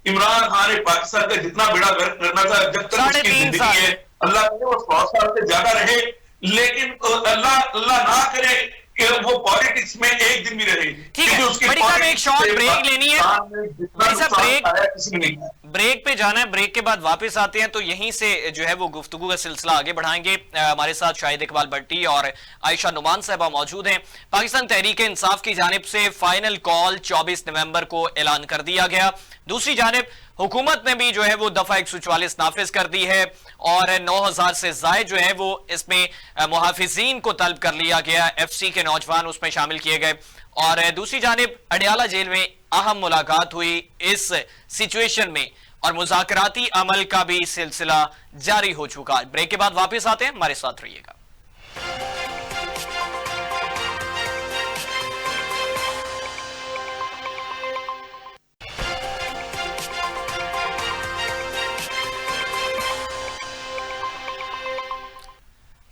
इमरान खान ने पाकिस्तान का जितना बड़ा गर्व करना था, जब तक उसकी जिंदगी है, अल्लाह करे वो 100 साल से ज्यादा रहे, लेकिन अल्लाह ना करे कि वो पॉलिटिक्स में एक दिन भी रहे। ठीक है, बड़ी साहब एक शॉर्ट ब्रेक लेनी है, बड़ी साहब ब्रेक पे जाना है, ब्रेक के बाद वापस आते हैं तो यहीं से जो है वो गुफ्तगू का सिलसिला आगे बढ़ाएंगे। हमारे साथ शाहिद इकबाल भट्टी और आयशा नुमान साहबा मौजूद हैं। पाकिस्तान तहरीक इंसाफ की जानिब से फाइनल कॉल 24 नवंबर को ऐलान कर दिया गया। दूसरी जानिब हुकूमत ने भी जो है वो दफा 144 नाफिज कर दी है और 9000 से ज्यादा जो है वो इसमें मुहाफिजीन को तलब कर लिया गया, FC के नौजवान उसमें शामिल किए गए। और दूसरी जानिब अडयाला जेल में अहम मुलाकात हुई इस सिचुएशन में और मुज़ाकराती अमल का भी सिलसिला जारी हो चुका। ब्रेक के बाद वापस आते हैं, हमारे साथ रहिएगा।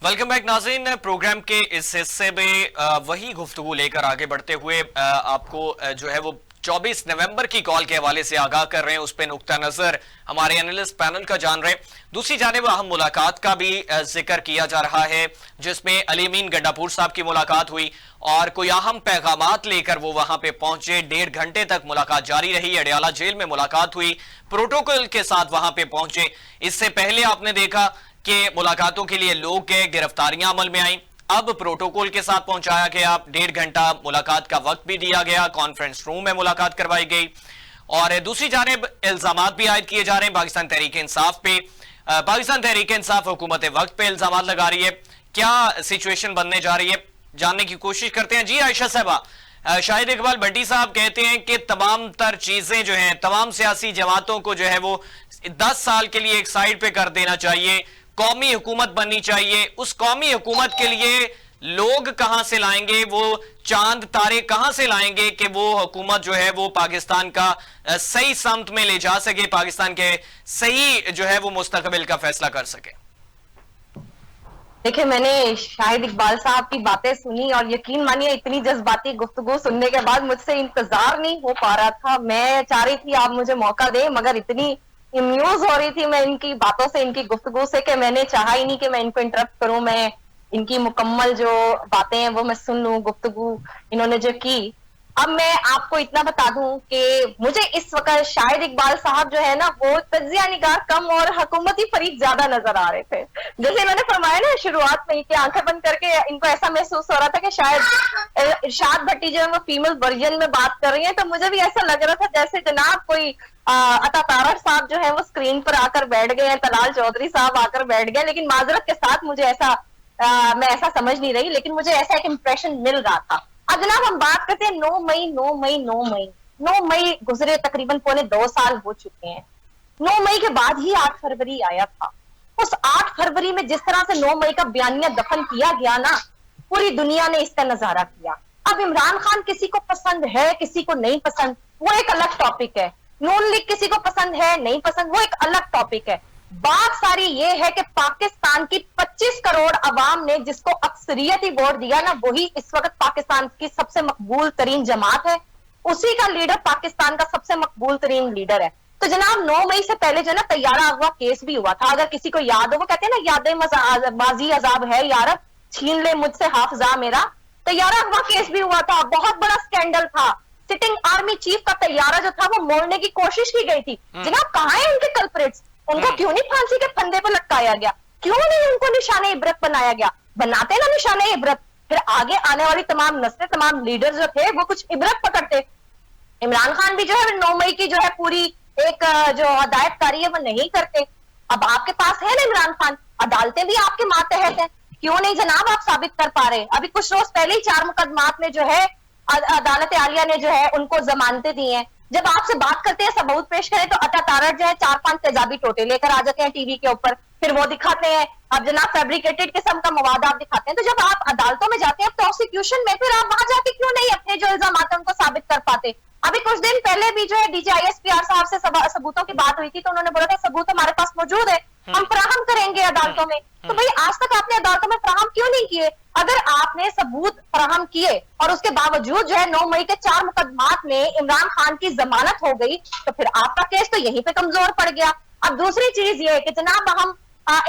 वेलकम बैक नाज़रीन। प्रोग्राम के इस हिस्से में वही गुफ्तगू लेकर आगे बढ़ते हुए आपको जो है वो 24 नवंबर की कॉल के हवाले से आगाह कर रहे हैं, उस पर नुक्ता नजर हमारे एनालिस्ट पैनल का जान रहे हैं। दूसरी जानिब अहम मुलाकात का भी जिक्र किया जा रहा है, जिसमें अली अमीन गंडापुर साहब की मुलाकात हुई और कोई अहम पैगामात लेकर वो वहां पे पहुंचे। 1.5 घंटे तक मुलाकात जारी रही। अडयाला जेल में मुलाकात हुई, प्रोटोकॉल के साथ वहां पे पहुंचे। इससे पहले आपने देखा कि मुलाकातों के लिए लोग गए, गिरफ्तारियां अमल में आई, अब प्रोटोकॉल के साथ पहुंचाया गया। 1.5 घंटा मुलाकात का वक्त भी दिया गया, कॉन्फ्रेंस रूम में मुलाकात करवाई गई। और दूसरी जानिब इल्जामात भी आयद किए जा रहे हैं पाकिस्तान तहरीक इंसाफ पे। पाकिस्तान तहरीक इंसाफ हुकूमत वक्त पे इल्जामात लगा रही है। क्या सिचुएशन बनने जा रही है, जानने की कोशिश करते हैं। जी आयशा साहबा, शाहिद इकबाल भट्टी साहब कहते हैं कि तमाम तर चीजें जो हैं, तमाम सियासी जमातों को जो है वो 10 साल के लिए एक साइड पे कर देना चाहिए, कौमी हुकूमत बननी चाहिए। उस कौमी हुकूमत के लिए लोग कहां से लाएंगे, वो चांद तारे कहां से लाएंगे कि वो हुकूमत जो है वो पाकिस्तान का सही समत में ले जा सके, पाकिस्तान के सही जो है वो मुस्तकबिल का फैसला कर सके। देखिए, मैंने शाहिद इकबाल साहब की बातें सुनी और यकीन मानिए इतनी जज्बाती गुफ्तगू सुनने के बाद मुझसे इंतजार नहीं हो पा रहा था। मैं चाह रही थी आप मुझे मौका दें, मगर इतनी इम्यूज हो रही थी मैं इनकी बातों से, इनकी गुफ्तगू से, कि मैंने चाहा ही नहीं कि मैं इनको इंटरप्ट करूं। मैं इनकी मुकम्मल जो बातें हैं वो मैं सुन लूं, गुफ्तगू इन्होंने जो की। अब मैं आपको इतना बता दूं कि मुझे इस वक्त शाहिद इकबाल साहब जो है ना वो तज्जिया निगार कम और हुकूमती फरीक ज्यादा नजर आ रहे थे। जैसे इन्होंने फरमाया ना शुरुआत में कि आंखें बंद करके इनको ऐसा महसूस हो रहा था कि शायद इरशाद भट्टी जो है वो फीमेल वर्जन में बात कर रही है, तो मुझे भी ऐसा लग रहा था जैसे जनाब कोई अता तारड़ साहब जो है वो स्क्रीन पर आकर बैठ गए हैं, तलाल चौधरी साहब आकर बैठ गए। लेकिन माजरत के साथ मुझे ऐसा मैं ऐसा समझ नहीं रही, लेकिन मुझे ऐसा एक इंप्रेशन मिल रहा था। अब जनाब हम बात करते हैं 9 मई गुजरे, तकरीबन 2.25 साल हो चुके हैं। 9 मई के बाद ही 8 फरवरी आया था। उस 8 फरवरी में जिस तरह से 9 मई का बयानिया दफन किया गया ना, पूरी दुनिया ने इसका नजारा किया। अब इमरान खान किसी को पसंद है, किसी को नहीं पसंद, वो एक अलग टॉपिक है। नून लीग किसी को पसंद है, नहीं पसंद, वो एक अलग टॉपिक है। बात सारी ये है कि पाकिस्तान की 25 करोड़ अवाम ने जिसको अक्सरियती वोट दिया ना, वही इस वक्त पाकिस्तान की सबसे मकबूल तरीन जमात है, उसी का लीडर पाकिस्तान का सबसे मकबूल तरीन लीडर है। तो जनाब 9 मई से पहले जो ना तैयारा अगवा केस भी हुआ था, अगर किसी को याद हो, वो कहते हैं ना यादें माजी अजाब है यार, छीन ले मुझसे हाफजा मेरा। तैयारा अगवा केस भी हुआ था, बहुत बड़ा स्कैंडल था। सिटिंग आर्मी चीफ का तैयारा जो था वो मोड़ने की कोशिश की गई थी। जनाब कहाँ है उनके कल्प्रिट्स? उनको क्यों नहीं फांसी के फंदे पर लटकाया गया? क्यों नहीं उनको निशाने इबरत बनाया गया? बनाते ना निशाने इबरत, फिर आगे आने वाली तमाम नस्लें, तमाम लीडर जो थे वो कुछ इबरत पकड़ते। इमरान खान भी जो है 9 मई की जो है पूरी एक जो हदायतकारी है वो नहीं करते। अब आपके पास है ना इमरान खान, अदालतें भी आपके मातहत हैं, क्यों नहीं जनाब आप साबित कर पा रहे? अभी कुछ रोज पहले ही 4 मुकदमात में जो है अदालत आलिया ने जो है उनको जमानतें दी हैं। जब आपसे बात करते हैं, सबूत पेश करें, तो अता तारड़ जो है 4-5 तेजाबी टोटे लेकर आ जाते हैं टीवी के ऊपर, फिर वो दिखाते हैं। अब जनाब फैब्रिकेटेड किस्म का मवाद आप दिखाते हैं। तो जब आप अदालतों में जाते हैं प्रोसिक्यूशन में, फिर आप वहां जाके क्यों नहीं अपने जो इल्जाम हैं उनको साबित कर पाते? अभी कुछ दिन पहले भी जो है DGISPR साहब से सबूतों की बात हुई थी, तो उन्होंने बोला था सबूत हमारे पास मौजूद है, हम फराहम करेंगे अदालतों में। तो भाई आज तक आपने अदालतों में फराहम क्यों नहीं किए? अगर आपने सबूत फराहम किए और उसके बावजूद जो है 9 मई के 4 मुकदमात में इमरान खान की जमानत हो गई, तो फिर आपका केस तो यहीं पे कमजोर पड़ गया। अब दूसरी चीज ये है कि जनाब हम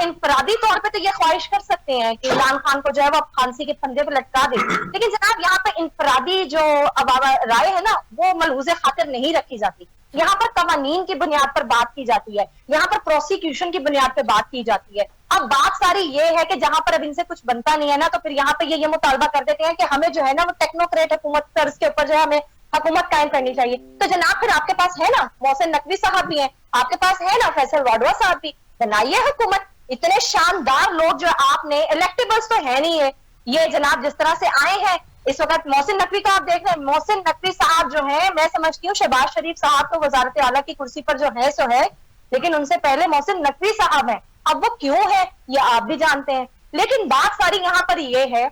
इनफरादी तौर पे तो ये ख्वाहिश कर सकते हैं कि इमरान खान को जो है वो फांसी के फंदे पे लटका दे, लेकिन जनाब यहाँ पे इनफरादी जो राय है ना वो मलहूज़े खातिर नहीं रखी जाती। यहाँ पर कवानीन की बुनियाद पर बात की जाती है, यहाँ पर प्रोसिक्यूशन की बुनियाद पर बात की जाती है। अब बात सारी ये है कि जहां पर अब इनसे कुछ बनता नहीं है ना, तो फिर यहाँ पे ये मुतालबा कर देते हैं कि हमें जो है ना वो टेक्नोक्रेट हुकूमत तर्ज के ऊपर जो है हमें हुकूमत कायम करनी चाहिए। तो जनाब फिर आपके पास है ना मोहसिन नकवी साहब भी हैं, आपके पास है ना फैसल वाडवा साहब भी, बनाइए हुकूमत। इतने शानदार लोग जो आपने, इलेक्टेबल्स तो है नहीं है ये जनाब, जिस तरह से आए हैं इस वक्त मोहसिन नकवी का आप देख रहे हैं। मोहसिन नकवी साहब जो है, मैं समझती हूँ शहबाज शरीफ साहब तो वजारत आला की कुर्सी पर जो है सो है, लेकिन उनसे पहले मोहसिन नकवी साहब हैं। अब वो क्यों है ये आप भी जानते हैं, लेकिन बात सारी यहाँ पर ये है,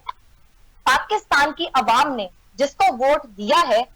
पाकिस्तान की अवाम ने जिसको वोट दिया है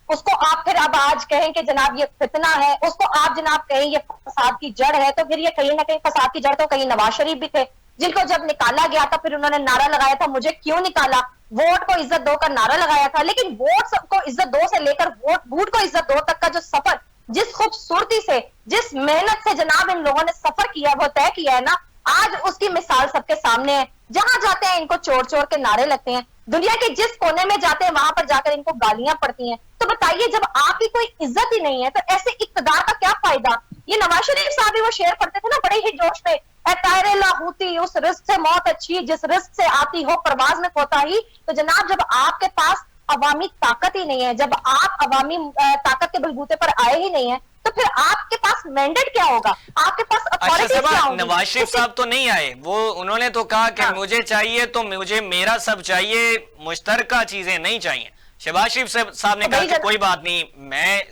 उसको आप फिर अब आज कहें कि जनाब ये फितना है, उसको आप जनाब कहें ये फसाद की जड़ है, तो फिर ये कहीं ना कहीं फसाद की जड़ तो कहीं नवाज शरीफ भी थे, जिनको जब निकाला गया था फिर उन्होंने नारा लगाया था मुझे क्यों निकाला, वोट को इज्जत दो का नारा लगाया था। लेकिन वोट को इज्जत दो से लेकर वोट बूट को इज्जत दो तक का जो सफर, जिस खूबसूरती से, जिस मेहनत से जनाब इन लोगों ने सफर किया, वो तय किया है ना, आज उसकी मिसाल सबके सामने है। जहां जाते हैं इनको चोर चोर के नारे लगते हैं, दुनिया के जिस कोने में जाते हैं वहां पर जाकर इनको गालियां पड़ती हैं। तो बताइए जब आपकी कोई इज्जत ही नहीं है तो ऐसे इक्तदार का क्या फायदा? ये नवाज शरीफ साहब भी वो शेर पढ़ते थे ना बड़े ही जोश में, ए तारे लाहूती उस रिस्क से मौत अच्छी जिस रिस्क से आती हो परवाज में कोताही। तो जनाब जब आपके पास अवामी ताकत ही नहीं है, जब आप अवामी ताकत के बलबूते पर आए ही नहीं है, तो फिर आपके पास मैंडेट क्या होगा, आपके पास अथॉरिटी क्या होगी? नवाज शरीफ साहब तो नहीं आए, वो उन्होंने तो कहा कि मुझे चाहिए तो मुझे मेरा सब चाहिए, मुश्तरका चीजें नहीं चाहिए। शहबाज शरीफ साहब ने कहा कि कोई बात नहीं मैं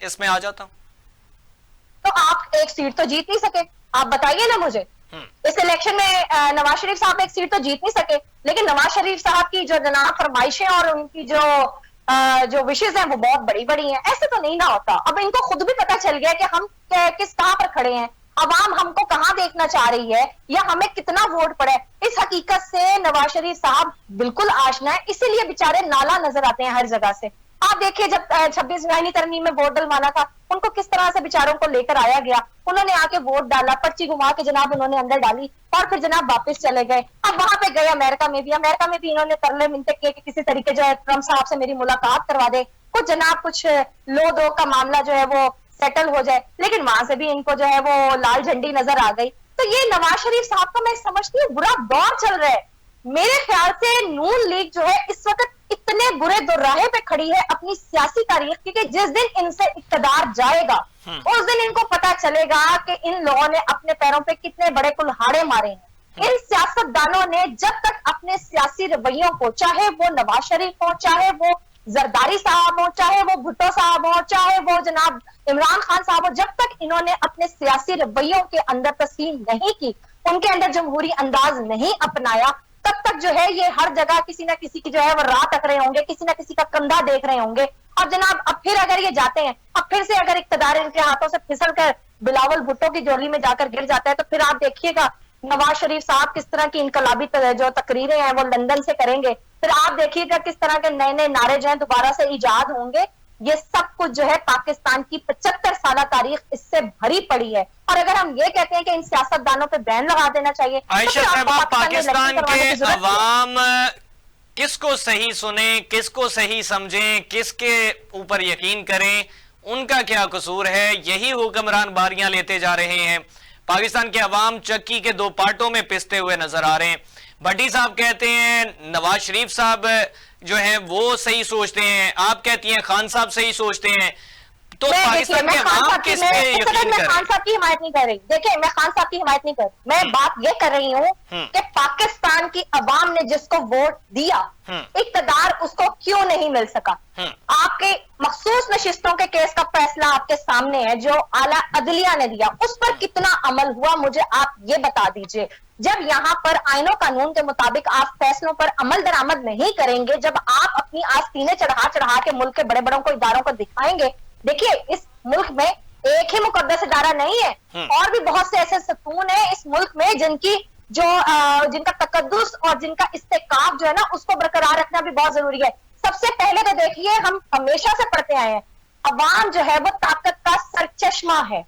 इसमें आ जाता हूं। तो आप एक सीट तो जीत नहीं सके, आप बताइए ना मुझे। इस इलेक्शन में नवाज शरीफ साहब एक सीट तो जीत नहीं सके, लेकिन नवाज शरीफ साहब की जो जनाब फरमाइशें और उनकी जो विशेष हैं वो बहुत बड़ी बड़ी हैं। ऐसे तो नहीं ना होता। अब इनको खुद भी पता चल गया कि हम किस कहां पर खड़े हैं, अवाम हमको कहां देखना चाह रही है या हमें कितना वोट पड़े। इस हकीकत से नवाज शरीफ साहब बिल्कुल आशना है, इसीलिए बेचारे नाला नजर आते हैं हर जगह से। आप देखिए जब 26वीं तरमीम में वोट डलवाना था, उनको किस तरह से बेचारों को लेकर आया गया, उन्होंने आके वोट डाला, पर्ची घुमा के जनाब उन्होंने अंदर डाली और फिर जनाब वापस चले गए। अब वहां पे गए अमेरिका में भी इन्होंने तरले मिनते किए कि किसी तरीके जो है ट्रम्प साहब से मेरी मुलाकात करवा दे, कुछ जनाब कुछ लो दो का मामला जो है वो सेटल हो जाए, लेकिन वहां से भी इनको जो है वो लाल झंडी नजर आ गई। तो ये नवाज शरीफ साहब का मैं समझती हूँ बुरा दौर चल रहा है। मेरे ख्याल से नून लीग जो है इस वक्त इतने बुरे दुर्राहे पे खड़ी है अपनी सियासी तारीख की कि जिस दिन इनसे इक्तदार जाएगा उस दिन इनको पता चलेगा कि इन लोगों ने अपने पैरों पे कितने बड़े कुल्हाड़े मारे हैं। इन सियासतदानों ने जब तक अपने सियासी रवैयों को, चाहे वो नवाज शरीफ हो, चाहे वो जरदारी साहब हो, चाहे वो भुट्टो साहब हो, चाहे वो जनाब इमरान खान साहब हो, जब तक इन्होंने अपने सियासी रवैयों के अंदर तस्लीम नहीं की, उनके अंदर जमहूरी अंदाज नहीं अपनाया, तब तक जो है ये हर जगह किसी ना किसी की जो है वो राह तक रहे होंगे, किसी ना किसी का कंधा देख रहे होंगे। और जनाब अब फिर अगर ये जाते हैं, अब फिर से अगर इक्तदार इनके हाथों से फिसल कर बिलावल भुट्टो की झोली में जाकर गिर जाता है, तो फिर आप देखिएगा नवाज शरीफ साहब किस तरह की इनकलाबी जो तकरीरें हैं वो लंदन से करेंगे। फिर आप देखिएगा किस तरह के नए नए नारे जो है दोबारा से इजाद होंगे। ये सब कुछ जो है पाकिस्तान की 75 साल तारीख इससे भरी पड़ी है। और अगर हम ये कहते हैं कि इन सियासतदानों पे बैन लगा देना चाहिए, आयशा साहबा, पाकिस्तान के अवाम किसको सही सुने, किसको सही समझें, किसके ऊपर यकीन करें, उनका क्या कसूर है? यही हुक्मरान बारियां लेते जा रहे हैं। पाकिस्तान के अवाम चक्की के दो पार्टों में पिसते हुए नजर आ रहे हैं। भट्टी साहब कहते हैं नवाज शरीफ साहब जो है वो सही सोचते हैं, आप कहती हैं खान साहब सही सोचते हैं, तो पाकिस्तान के अवाम किस पे यकीन मैं खान साहब की हिमायत नहीं कर रही। देखिए मैं खान साहब की हिमायत नहीं कर रही, मैं बात ये कर रही हूँ कि पाकिस्तान की अवाम ने जिसको वोट दिया, इक़्तिदार उसको क्यों नहीं मिल सका। आपके मखसूस नशिस्तों के केस का फैसला आपके सामने है जो आला अदलिया ने दिया, उस पर कितना अमल हुआ मुझे आप ये बता दीजिए। जब यहाँ पर आईनो कानून के मुताबिक आप फैसलों पर अमल दरामद नहीं करेंगे, जब आप अपनी आस्तीनें चढ़ा चढ़ा के मुल्क के बड़े बड़ों को इदारों को दिखाएंगे, देखिए इस मुल्क में एक ही मुकद्दस इदारा नहीं है, और भी बहुत से ऐसे सतून है इस मुल्क में जिनकी जिनका तकद्दुस और जिनका इस्तेकाब जो है ना उसको बरकरार रखना भी बहुत जरूरी है। सबसे पहले तो देखिए हम हमेशा से पढ़ते आए हैं, अवाम जो है वो ताकत का सरचश्मा है।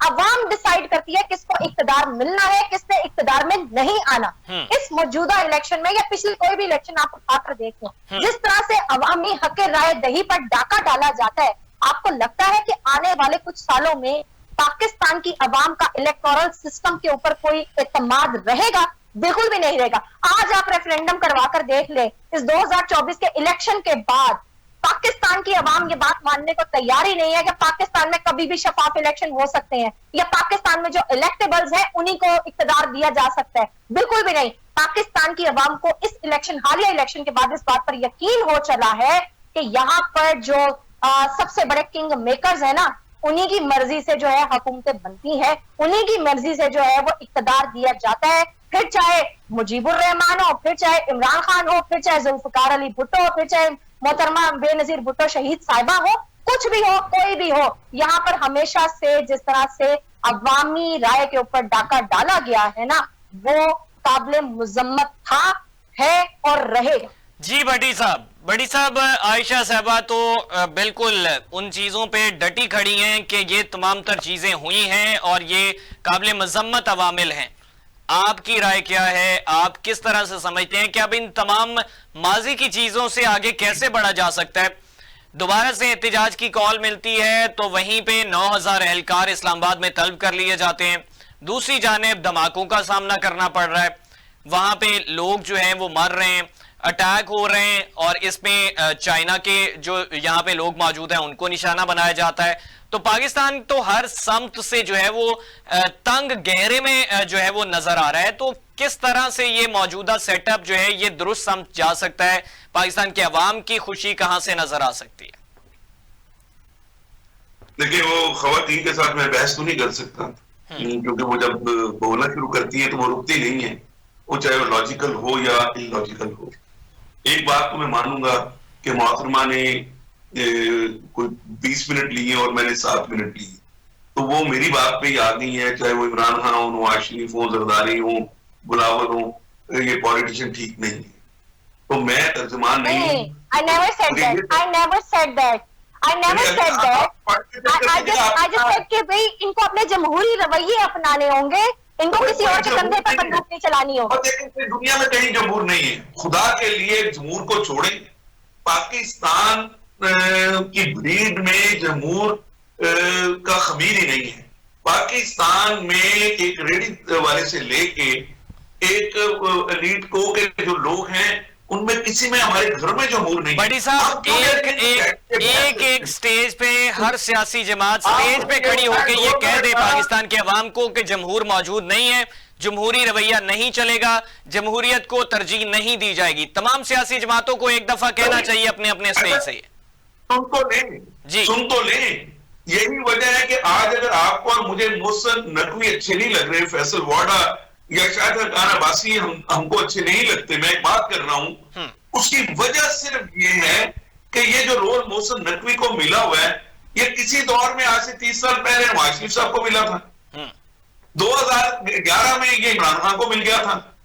अवाम डिसाइड करती है किसको इक़्तिदार मिलना है, किसने इक़्तिदार में नहीं आना। इस मौजूदा इलेक्शन में या पिछले कोई भी इलेक्शन आप उठाकर देखें, जिस तरह से अवामी हक राय दही पर डाका डाला जाता है, आपको लगता है कि आने वाले कुछ सालों में पाकिस्तान की अवाम का इलेक्टोरल सिस्टम के ऊपर कोई एतमाद रहेगा? बिल्कुल भी नहीं रहेगा। आज आप रेफरेंडम करवा कर देख ले, इस 2024 के इलेक्शन के बाद पाकिस्तान की अवाम ये बात मानने को तैयार ही नहीं है कि पाकिस्तान में कभी भी शफाफ इलेक्शन हो सकते हैं या पाकिस्तान में जो इलेक्टेबल्स हैं उन्हीं को इक़्तिदार दिया जा सकता है। बिल्कुल भी नहीं। पाकिस्तान की अवाम को इस हालिया इलेक्शन के बाद इस बात पर यकीन हो चला है कि यहाँ पर जो सबसे बड़े किंग मेकर्स है ना, उन्हीं की मर्जी से जो है हुकूमतें बनती हैं, उन्हीं की मर्जी से जो है वो इक़्तिदार दिया जाता है। फिर चाहे मुजीबुर रहमान हो, फिर चाहे इमरान खान हो, फिर चाहे जुल्फिकार अली भुट्टो हो, फिर चाहे मोहतरमा बेनजीर भुट्टो शहीद साहिबा हो, कुछ भी हो, कोई भी हो, यहाँ पर हमेशा से जिस तरह से अवामी राय के ऊपर डाका डाला गया है ना, वो काबिल मुजम्मत था, है और रहेगा। जी भट्टी साहब, आयशा साहबा तो बिल्कुल उन चीजों पे डटी खड़ी हैं कि ये तमाम तर चीजें हुई हैं और ये काबिल मजम्मत अवामिल हैं। आपकी राय क्या है? आप किस तरह से समझते हैं कि अब इन तमाम माजी की चीजों से आगे कैसे बढ़ा जा सकता है? दोबारा से एहतजाज की कॉल मिलती है तो वहीं पे 9000 एहलकार इस्लामाबाद में तलब कर लिए जाते हैं, दूसरी जानिब धमाकों का सामना करना पड़ रहा है, वहां पे लोग जो हैं वो मर रहे हैं, अटैक हो रहे हैं, और इसमें चाइना के जो यहाँ पे लोग मौजूद हैं उनको निशाना बनाया जाता है। तो पाकिस्तान तो हर समत से जो है वो तंग गहरे में जो है वो नजर आ रहा है। तो किस तरह से ये मौजूदा सेटअप जो है ये दुरुस्त समझ जा सकता है? पाकिस्तान के अवाम की खुशी कहां से नजर आ सकती है? देखिए वो खवातीन के साथ मैं बहस तो नहीं कर सकता, क्योंकि वो जब बोलना शुरू करती है तो वो रुकती नहीं है, वो चाहे वो लॉजिकल हो या इलॉजिकल हो। एक बात तो मैं मानूंगा कि मोहतरमा ने कोई 20 मिनट लिए और मैंने 7 मिनट लिए, तो वो मेरी बात पे याद नहीं है, चाहे वो इमरान खान हो, नवाज शरीफ हो, जरदारी हो, गुलावल हो, ये पॉलिटिशियन ठीक नहीं है। तो मैं तर्जुमान नहीं हूं। I never said that. I never said that. I just said कि भाई इनको अपने जमहूरी रवैये अपनाने होंगे, इनको किसी और के कंधे पर बंदूक नहीं चलानी होगी। लेकिन दुनिया में कहीं जमहूर नहीं है, खुदा के लिए जमहूर को छोड़ें। पाकिस्तान की ब्रीड में जमहूर का खमीर ही नहीं है। पाकिस्तान में एक रेडी वाले से लेके एक एलीट को के जो लोग हैं उनमें किसी में हमारे घर में जमहूर नहीं। बड़ी साहब एक स्टेज पे हर सियासी जमात स्टेज पे खड़ी होकर ये कह दे पाकिस्तान के अवाम को कि जमहूर मौजूद नहीं है, जमहूरी रवैया नहीं चलेगा, जमहूरियत को तरजीह नहीं दी जाएगी। तमाम सियासी जमातों को एक दफा कहना चाहिए अपने अपने स्टेज से। सुन तो लें जी, सुन तो लें। यही वजह है कि आज अगर आपको और मुझे मुहसन नकवी अच्छे नहीं लग रहे, फैसल वाडा या शायद हरकान अब्बासी हमको अच्छे नहीं लगते, मैं एक बात कर रहा हूं, उसकी वजह सिर्फ ये है कि ये जो रोल मोहसिन नकवी को मिला हुआ है, ये किसी दौर में आज से 30 साल पहले नवाज शरीफ साहब को मिला था, 2011 में ये इमरान खान को मिल गया था,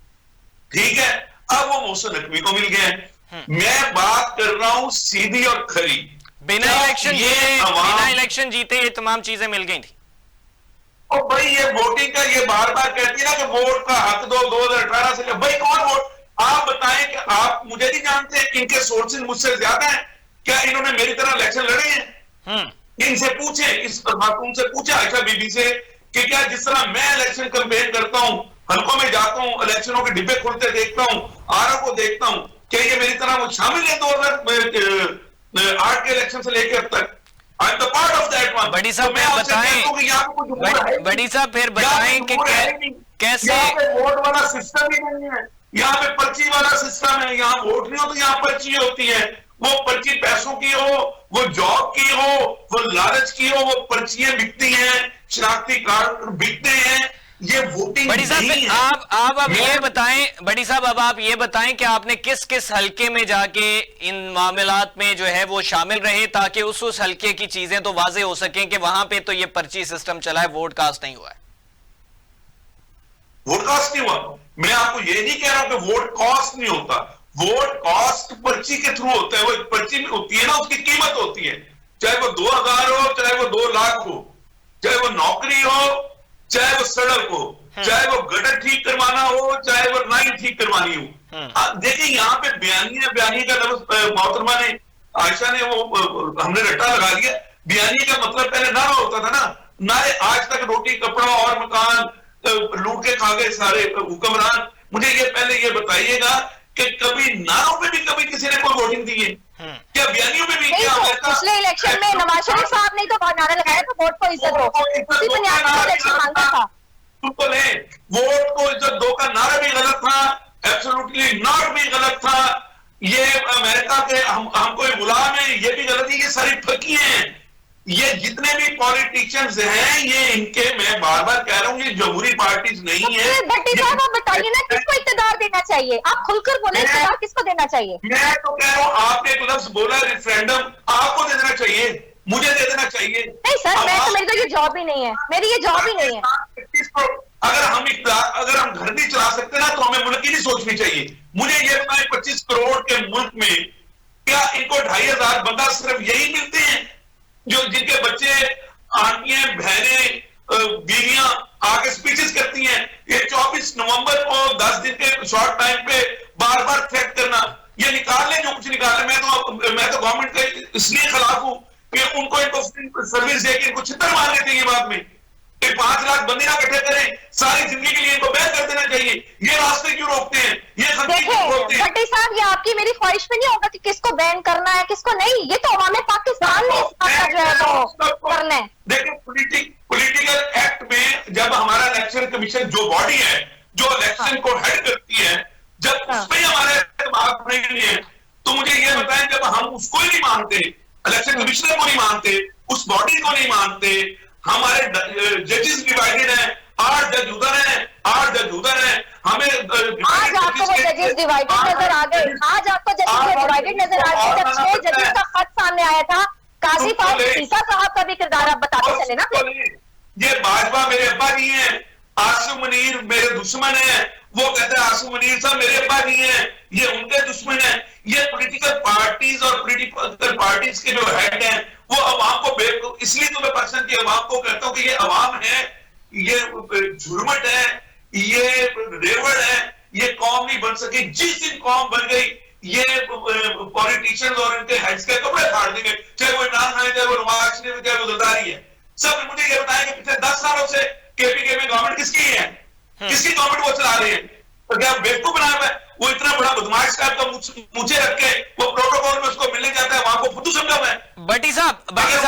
ठीक है, अब वो मोहसिन नकवी को मिल गया है। मैं बात कर रहा हूं सीधी और खरी, बिना इलेक्शन जीते ये तमाम चीजें मिल गई थी। और भाई ये वोटिंग का ये बार बार कहती है ना कि वोट का हक दो 2018 से, भाई कौन वोट, आप बताएं कि आप मुझे नहीं जानते, इनके सोर्सेज मुझसे ज्यादा हैं क्या? इन्होंने मेरी तरह इलेक्शन लड़े हैं? इनसे पूछे, इस खातून से पूछे, आयशा बीबी से, कि क्या जिस तरह मैं इलेक्शन कैंपेन करता हूं, हल्कों में जाता हूं, इलेक्शनों के डिब्बे खुलते देखता हूं, आरओ को देखता हूं, क्या ये मेरी तरह वो शामिल है 2008 के इलेक्शन से लेकर अब तक? I am the part of that one. बड़ी साहब बताएं, बड़ी साहब फिर बताएं कि कैसे वोट वाला सिस्टम ही नहीं है, यहाँ पे पर्ची वाला सिस्टम है, यहाँ वोट नहीं हो तो यहाँ पर्ची होती है, वो पर्ची पैसों की हो, वो जॉब की हो, वो लालच की हो, वो पर्चियां बिकती हैं, शनाख्ती कार्ड बिकते हैं, ये वोटिंग बड़ी साहब आप अब ये बताएं, बड़ी साहब अब आप ये बताएं कि आपने किस किस हलके में जाके इन मामलात में जो है वो शामिल रहे, ताकि उस हलके की चीजें तो वाजे हो सकें कि वहां पे तो ये पर्ची सिस्टम चला है, वोट कास्ट नहीं हुआ है। वोट कास्ट नहीं हुआ, मैं आपको ये नहीं कह रहा हूं कि वोट कॉस्ट नहीं होता, वोट कॉस्ट पर्ची के थ्रू होता है, वो पर्ची में होती है ना, उसकी कीमत होती है, चाहे वो 2000 हो, चाहे वो 2 लाख हो, चाहे वो नौकरी हो, चाहे वो सड़क हो, चाहे वो गटर ठीक करवाना हो, चाहे वो नाई ठीक करवानी हो। देखिए यहाँ पे बयानी का लफ्ज मोहतरमा ने, आयशा ने, वो हमने रट्टा लगा लिया, बयानी का मतलब पहले नारा होता था ना, नारे आज तक रोटी कपड़ा और मकान लूट के खा गए सारे हुक्मरान। मुझे ये पहले ये बताइएगा कि कभी नारों पे भी कभी किसी ने कोई वोटिंग दी है क्या? बयानियों में भी क्या? पिछले इलेक्शन में नवाज शरीफ साहब ने तो नारा लगाया था, वोट को इज्जत दो, उसी बुनियाद पर इलेक्शन मांगा था। बिल्कुल है, वोट को इज्जत दो का नारा भी गलत था, एब्सोल्युटली नॉट भी गलत था, ये अमेरिका के हम कोई गुलाम है, ये भी गलत है, ये सारी फकी हैं। ये जितने भी पॉलिटिशियंस हैं, ये इनके, मैं बार बार कह रहा हूँ, ये जमहूरी पार्टीज नहीं है। भट्टी साहब आप बताइए ना, किसको इख्तियार देना चाहिए? आप खुलकर बोले, इख्तियार किसको देना चाहिए? मैं तो कह रहा हूँ, आपने एक लफ्ज बोला रेफरेंडम, आपको दे देना चाहिए, मुझे दे देना चाहिए। नहीं सर, मैं तो, मेरी तो ये जॉब ही नहीं है, मेरी ये जॉब ही नहीं है। अगर हम घर नहीं चला सकते ना, तो हमें मुल्क की नहीं सोचनी चाहिए। मुझे ये बताएं, 25 करोड़ के मुल्क में क्या इनको 2500 बंदा सिर्फ यही मिलते हैं जो जिनके बच्चे, आंटियां, बहनें, बीवियां आके स्पीचेस करती हैं? ये 24 नवंबर को 10 दिन के शॉर्ट टाइम पे बार बार थ्रेट करना, ये निकाल ले जो कुछ निकाल ले। मैं तो गवर्नमेंट के इसलिए खिलाफ हूं कि इनको सर्विस देके इनको छितर मार लेते हैं। ये बात में कि 5 लाख बंदे ना इकट्ठे करें, सारी जिंदगी के लिए इनको बैन कर देना चाहिए। ये रास्ते क्यों रोकते हैं? ये देखिए भट्टी साहब, ये आपकी मेरी ख्वाहिश में नहीं होगा कि किसको बैन करना है किसको नहीं, ये तो अवाम पाकिस्तान ने जो है तो करना है। देखिए पॉलिटिकल एक्ट में जब हमारा इलेक्शन कमीशन जो बॉडी है जो इलेक्शन को हेड करती है, जब उसमें हमारे बात नहीं है, तो मुझे ये बताएं, जब हम उसको ही नहीं मानते, इलेक्शन कमिश्नर को नहीं मानते, उस बॉडी को नहीं मानते, हमारे जजेस डिवाइडेड हैं, 8 जज उधर हैं, 8 जज उधर हैं, हमें आज आपको वो जजेस डिवाइडेड नजर आ गए, आज आपको जजेस डिवाइडेड नजर आ गए, जब 6 जजेस का खत सामने आया था, काजी ईसा साहब का भी किरदार आप बताते चले ना। ये भाजपा मेरे अब्बा जी हैं, आसिम मुनीर मेरे दुश्मन हैं, वो कहते हैं आसिम मुनीर साहब मेरे अब्बा जी हैं, ये उनके दुश्मन हैं। ये पॉलिटिकल पार्टीज और पॉलिटिकल पार्टीज के जो हेड हैं वो अवाम को इसलिए तो मैं पाकिस्तान की अवाम को कहता हूं कि ये अवाम है, ये झुरमट है, ये रेवड़ है, ये कौम नहीं बन सकी। जिस दिन कौम बन गई, ये पॉलिटिशियंस और इनके हेड्स के कपड़े फाड़ देंगे, चाहे वो इमरान खान है, चाहे वो नवाज शरीफ है, चाहे वो जरदारी है। सब मुझे ये बताएं कि पिछले 10 सालों से केपीके में गवर्नमेंट किसकी है? किसकी गवर्नमेंट वो चला रहे हैं? तो क्या बेवकूफ बनाया हुआ है? वो इतना बड़ा बदमाश टाइप का मुझे रख के वो प्रोटोकॉल में उसको मिलने जाता है, वहां को फुद्दू समझा हुआ है। भट्टी साहब, परवेज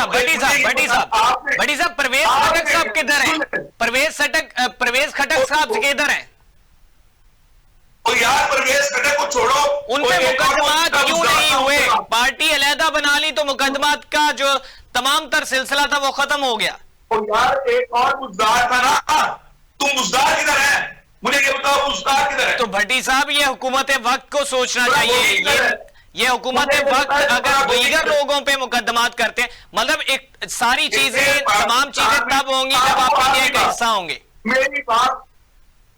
खटक साहब किधर हैं? परवेज खटक साहब किधर हैं? तो यार परवेज खटक को छोड़ो, उन पे मुकदमात क्यों नहीं हुए? पार्टी अलहदा बना ली तो मुकदमात का जो तमाम तर सिलसिला था वो खत्म हो गया। तो यार एक और मुजदार था ना, तुम मुजदार किधर है? मुझे ये बताओ उस्ताद किधर है? तो भट्टी साहब ये हुकूमत वक्त को सोचना चाहिए। ये हुकूमत वक्त अगर दीगर लोगों पे मुकदमात करते हैं, मतलब एक सारी चीजें तमाम चीजें तब होंगी जब आप पीटीआई का हिस्सा होंगे। मेरी बात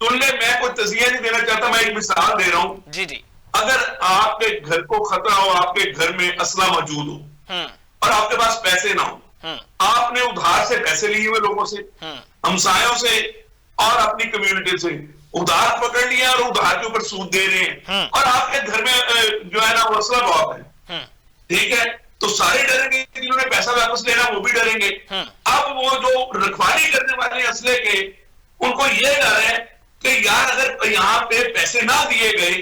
सुन ले, मैं कोई तज़किया नहीं देना चाहता, मैं एक मिसाल दे रहा हूं। जी जी। अगर आपके घर को खतरा हो, आपके घर में असला मौजूद हो और आपके पास पैसे ना हो, आपने उधार से पैसे लिए हुए लोगों से, हमसायों से और अपनी कम्युनिटी से उधार पकड़ लिया और उधार के ऊपर सूद दे रहे हैं, और आपके घर में जो है ना वो असला बहुत है, ठीक है, तो सारे डरेंगे, जिन्होंने पैसा वापस लेना वो भी डरेंगे। अब वो जो रखवाली करने वाले असले के, उनको ये डर है कि यार अगर यहाँ पे पैसे ना दिए गए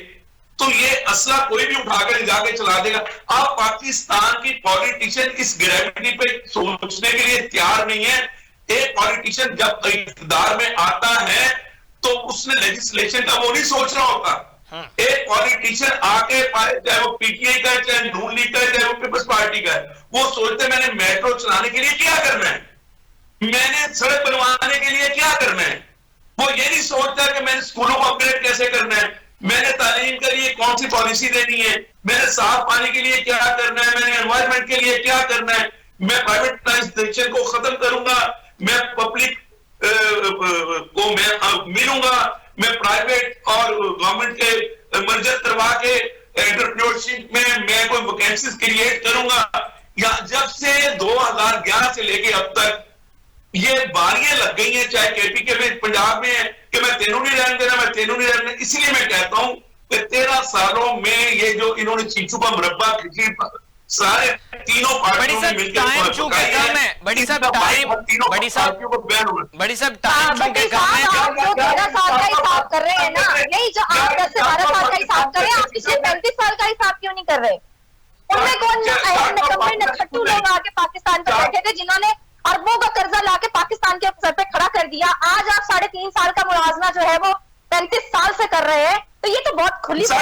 तो ये असला कोई भी उठाकर जाके चला देगा। आप पाकिस्तान की पॉलिटिशियन इस ग्रेविटी पे सोचने के लिए तैयार नहीं है। एक पॉलिटिशियन जब इक़्तिदार में आता है तो उसने लेजिस्लेशन का वो नहीं सोच रहा होता। एक पॉलिटिशियन आके पाए, चाहे वो पीटीआई का है, चाहे नून लीग का है, चाहे वो पीपल्स पार्टी का है, वो सोचते मैंने मेट्रो चलाने के लिए क्या करना है, मैंने सड़क बनवाने के लिए क्या करना है। वो ये नहीं सोचता कि मैंने स्कूलों को अपग्रेड कैसे करना है, मैंने तालीम के लिए कौन सी पॉलिसी देनी है, मैंने साफ पानी के लिए क्या करना है, मैंने एनवायरमेंट के लिए क्या करना है, मैं प्राइवेटाइजेशन को खत्म करूंगा, मैं पब्लिक को मैं मिलूंगा, मैं प्राइवेट और गवर्नमेंट के मर्जर करवा के एंटरप्रेन्योरशिप में मैं कोई वैकेंसीज क्रिएट करूंगा। या जब से 2011 से लेके अब तक ये बारियां लग गई हैं, चाहे केपी के में पंजाब में है कि मैं तेनू नहीं रहने देना, मैं तेनू नहीं रहने देना। इसलिए मैं कहता हूं कि 13 सालों में ये जो इन्होंने चीचू का मुरब्बा खिचड़ी सारे तीनों पार्टियों में मिलकर टाइम चूंकि कम है बड़ी साहब, टाइम बड़ी साहब टाइम चूंकि कम है। आप जो 13 साल का हिसाब कर रहे हैं ना, नहीं जो आप 10 से 12 साल का हिसाब कर रहे हैं, आप पिछले 35 साल का हिसाब क्यों नहीं कर रहे? उनमें कौन नखट्टू लोग आके पाकिस्तान पर बैठे थे जिन्होंने अरबों का कर्जा लाके पाकिस्तान के सर पे खड़ा कर दिया। आज आप 3.5 साल का मुआवजा जो है वो 35 साल से कर रहे हैं, तो ये तो बहुत खुली 3.5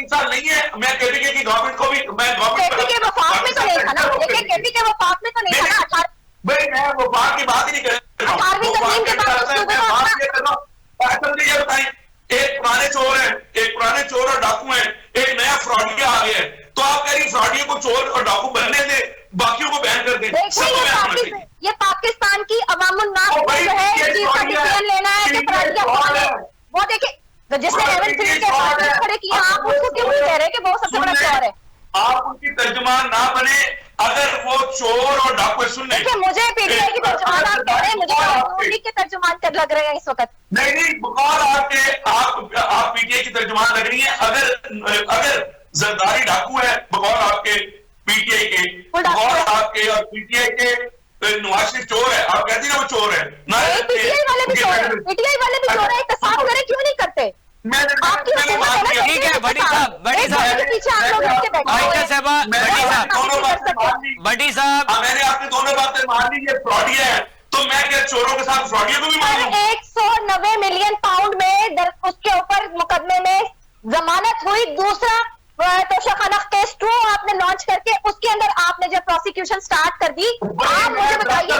साल नहीं है। मैं केपीके की गवर्नमेंट को भी मैं केपी के वफाक में तो नहीं था ना, देखिए केपी के वफाक में तो नहीं था ना। भाई मैं वफाक की बात ही नहीं कर रहा हूं, 18वीं तरमीम के बाद ये बताएं, एक पुराने चोर है, एक पुराने चोर और डाकू है, एक नया फ्रॉडिया आ गया है, तो आप कह रही फ्रॉडिया को चोर और डाकू बनने दे, बाकियों को बैन कर दे। ये पाकिस्तान की अवामुन्नास जो है चीज का डिसीजन लेना है कि फ्रॉडिया कौन है वो देखिए, तो जिसने रेवंत सिंह के साथ खड़े किया, आप उसको क्यों नहीं कह रहे कि वो सबसे बड़ा चोर है? आप उनकी तर्जुमान ना बने, अगर वो चोर और डाकू सुन ले। मुझे पीटीआई की तर्जुमान आप कह रहे हैं, मुझे के तर्जुमान कर लग रहे हैं इस वक्त। नहीं बकौल आपके आप पीटीआई की तर्जुमान लग रही है। अगर जरदारी डाकू है बकौल आपके पीटीआई के, बकौल आपके और पीटीआई के नवाज शरीफ चोर है, आप कहती हैं वो चोर है ना? पीटीआई वाले भी चोर है, पीटीआई वाले भी चोर है, साफ करें क्यों नहीं करते? ठीक है बड़ी साहब, बड़ी साहब, बड़ी साहब, मैंने आपकी दोनों बातें मान ली, ये फ्रॉडिया है, तो मैं क्या चोरों के साथ फ्रॉडिया को भी मान लूं? 190 मिलियन पाउंड में उसके ऊपर मुकदमे में जमानत हुई। दूसरा तोशाखाना केस 2 आपने लॉन्च करके उसके अंदर आपने जब प्रोसिक्यूशन स्टार्ट कर दी, आप मुझे बताइए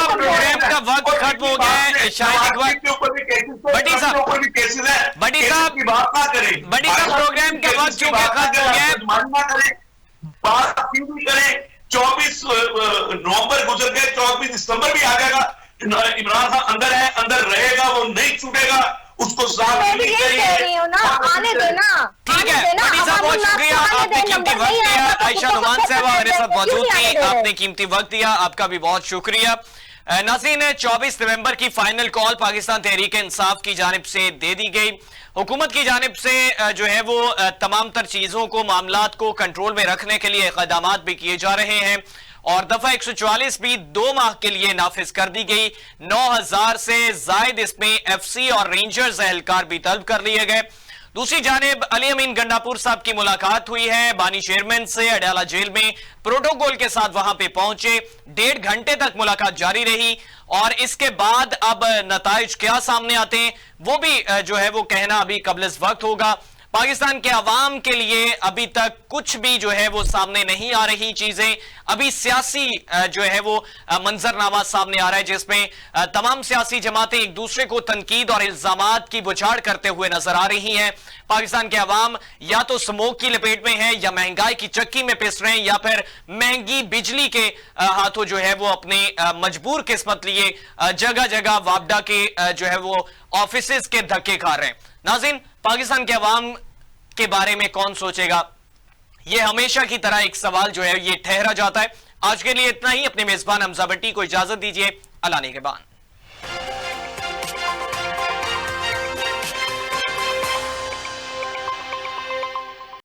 प्रोग्राम का वक्त खत्म हो गया है, शायद बड़ी साहब, बड़ी साहब की बात ना करें, बड़ी साहब प्रोग्राम के वक्त चूंकि खत्म हो गया है, बात क्यों नहीं करें? 24 नवंबर गुजर गए, 24 दिसंबर भी आ जाएगा, इमरान खान अंदर है, अंदर रहेगा, वो नहीं छूटेगा, उसको आने देना। ठीक है बड़ी साहब, बहुत शुक्रिया, आपने कीमती वक्त दिया। आयशा नुमान साहब हमारे साथ मौजूद थी, आपने कीमती वक्त दिया, आपका भी बहुत शुक्रिया। नाज़रीन, 24 नवंबर की फाइनल कॉल पाकिस्तान तहरीक इंसाफ की जानिब से दे दी गई। हुकूमत की जानिब से जो है वो तमाम तर चीजों को, मामलात को कंट्रोल में रखने के लिए इक़दाम भी किए जा रहे हैं और दफा 144 भी 2 माह के लिए नाफिज कर दी गई। 9000 से जायद इसमें एफसी और रेंजर्स एहलकार भी तलब कर लिए गए। दूसरी जानिब अली अमीन गंडापुर साहब की मुलाकात हुई है बानी चेयरमैन से, अडयाला जेल में प्रोटोकॉल के साथ वहां पे पहुंचे, 1.5 घंटे तक मुलाकात जारी रही और इसके बाद अब नताइज क्या सामने आते हैं वो भी जो है वो कहना अभी कबल वक्त होगा। पाकिस्तान के अवाम के लिए अभी तक कुछ भी जो है वो सामने नहीं आ रही चीजें। अभी सियासी जो है वो मंजरनामा सामने आ रहा है, जिसमें तमाम सियासी जमातें एक दूसरे को तनकीद और इल्जामात की बुछाड़ करते हुए नजर आ रही हैं। पाकिस्तान के अवाम या तो स्मोक की लपेट में है, या महंगाई की चक्की में पिस रहे हैं, या फिर महंगी बिजली के हाथों जो है वो अपने मजबूर किस्मत लिए जगह जगह वापडा के जो है वो ऑफिसेज के धक्के खा रहे हैं। नाज़रीन, पाकिस्तान के अवाम के बारे में कौन सोचेगा, यह हमेशा की तरह एक सवाल जो है ये ठहरा जाता है। आज के लिए इतना ही। अपने मेजबान हमजा भट्टी को इजाजत दीजिए। अल्लाह निगहबान।